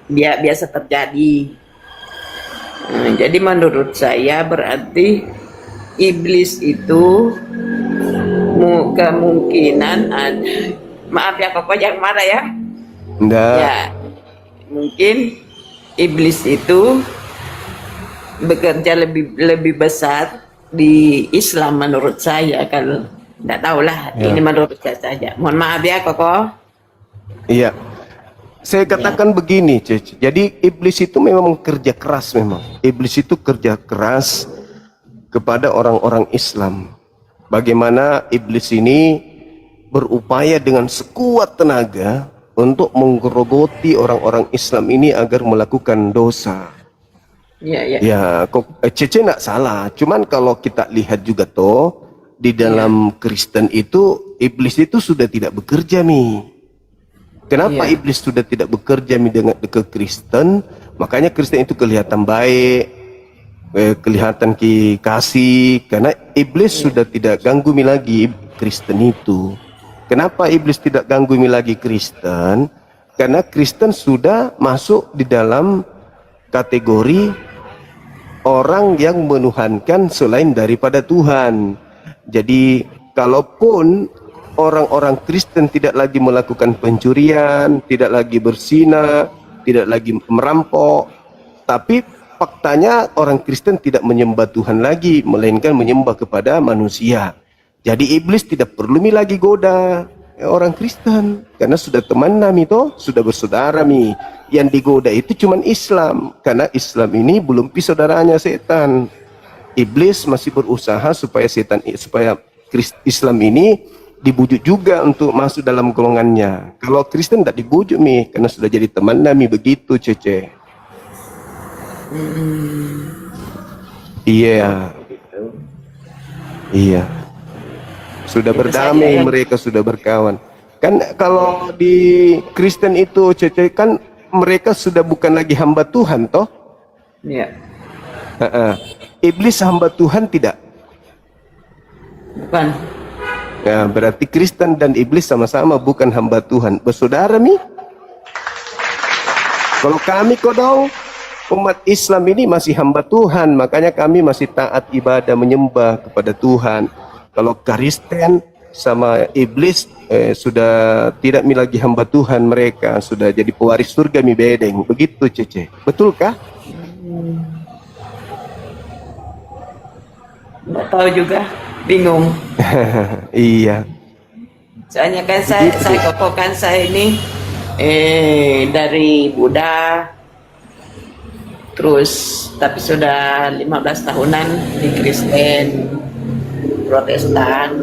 biasa terjadi. Jadi menurut saya berarti iblis itu kemungkinan ada. Maaf ya Koko, jangan marah ya. Enggak. Ya, mungkin iblis itu bekerja lebih besar di Islam menurut saya. Kalau tidak tahulah, Ya. ini menurut saya saja. Mohon maaf ya Koko. Iya. saya katakan begini, Cece. Jadi iblis itu memang kerja keras memang. Iblis itu kerja keras kepada orang-orang Islam. Bagaimana iblis ini berupaya dengan sekuat tenaga untuk menggerogoti orang-orang Islam ini agar melakukan dosa. Ya, kok Cece nak salah. Cuman kalau kita lihat juga toh di dalam Kristen itu iblis itu sudah tidak bekerja nih. Kenapa iblis sudah tidak bekerja dengan ke Kristen? Makanya Kristen itu kelihatan baik, kelihatan kasih, karena iblis sudah tidak ganggu lagi Kristen itu. Kenapa iblis tidak ganggu lagi Kristen? Karena Kristen sudah masuk di dalam kategori orang yang menuhankan selain daripada Tuhan. Jadi kalaupun orang-orang Kristen tidak lagi melakukan pencurian, tidak lagi berzina, tidak lagi merampok, tapi faktanya orang Kristen tidak menyembah Tuhan lagi, melainkan menyembah kepada manusia. Jadi iblis tidak perlu lagi goda orang Kristen, karena sudah teman nami toh, sudah bersaudara mi. Yang digoda itu cuman Islam, karena Islam ini belum saudaranya setan. Iblis masih berusaha supaya Islam ini dibujuk juga untuk masuk dalam golongannya. Kalau Kristen tidak dibujuk mi, karena sudah jadi teman nami begitu, Cece. Iya. Iya. Sudah berdamai, mereka sudah berkawan. Kan kalau di Kristen itu, Cece, kan mereka sudah bukan lagi hamba Tuhan toh? Iya. Iblis hamba Tuhan tidak? Bukan. Nah, berarti Kristen dan iblis sama-sama bukan hamba Tuhan. Bersaudara mi? Kalau kami kodong, umat Islam ini masih hamba Tuhan, makanya kami masih taat ibadah menyembah kepada Tuhan. Kalau Kristen sama iblis sudah tidak lagi hamba Tuhan, mereka sudah jadi pewaris surga mi bedeng. Begitu, Cece. Betulkah? Nggak tahu juga, bingung. Iya. Soalnya kan saya kokokan saya ini dari Buddha, terus tapi sudah 15 tahunan di Kristen, Protestan.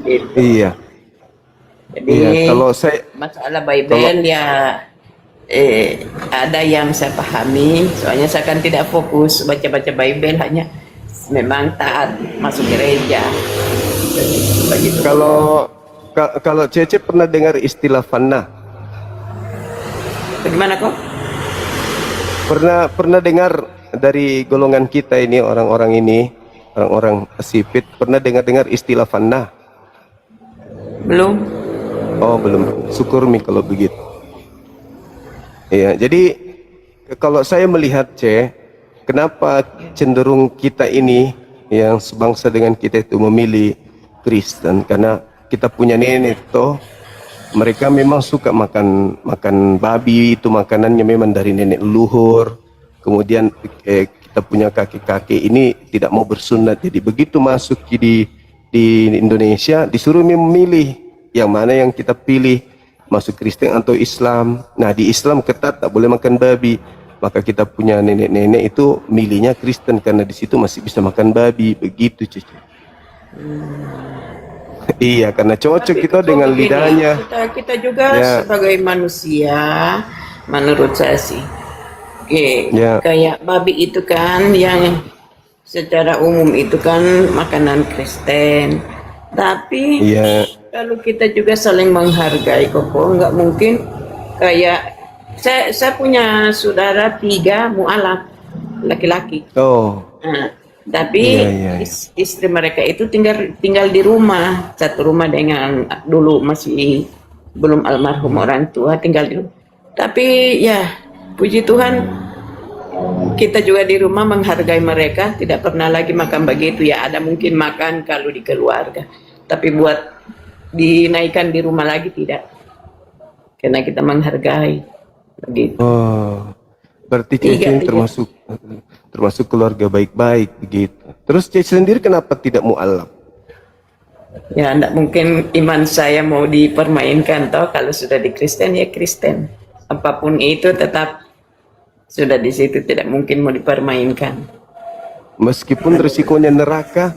Gitu. Iya. Jadi kalau saya masalah Bible ya ada yang saya pahami, soalnya saya kan tidak fokus baca-baca Bible, hanya memang taat masuk gereja. Begitu. Kalau Cece pernah dengar istilah fana? Bagaimana kok? Pernah dengar dari golongan kita ini, orang-orang sipit, pernah dengar istilah fana? Belum. Oh, belum. Syukur mi kalau begitu. Iya, jadi kalau saya melihat kenapa cenderung kita ini yang sebangsa dengan kita itu memilih Kristen, karena kita punya nenek toh, mereka memang suka makan babi, itu makanannya memang dari nenek leluhur. Kemudian kita punya kakek-kakek ini tidak mau bersunat, jadi begitu masuk di Indonesia disuruh memilih yang mana yang kita pilih, masuk Kristen atau Islam. Nah, di Islam ketat tak boleh makan babi, maka kita punya nenek-nenek itu milihnya Kristen karena di situ masih bisa makan babi. Begitu, Cici. Iya, karena cocok kita dengan lidahnya. Kita juga sebagai manusia, menurut saya sih, kayak babi itu kan yang secara umum itu kan makanan Kristen, tapi kalau kita juga saling menghargai koko, nggak mungkin kayak saya punya saudara 3 mualaf laki-laki. Tapi istri mereka itu tinggal di rumah, satu rumah dengan dulu masih belum almarhum orang tua, tinggal di rumah. Tapi ya puji Tuhan kita juga di rumah menghargai mereka, tidak pernah lagi makan begitu ya. Ada mungkin makan kalau di keluarga, tapi buat dinaikkan di rumah lagi tidak, karena kita menghargai begitu. Berarti Cece termasuk keluarga baik-baik begitu. Terus Cece sendiri kenapa tidak mualaf? Ya, enggak mungkin iman saya mau dipermainkan toh. Kalau sudah di Kristen ya Kristen. Apapun itu tetap sudah di situ, tidak mungkin mau dipermainkan. Meskipun risikonya neraka,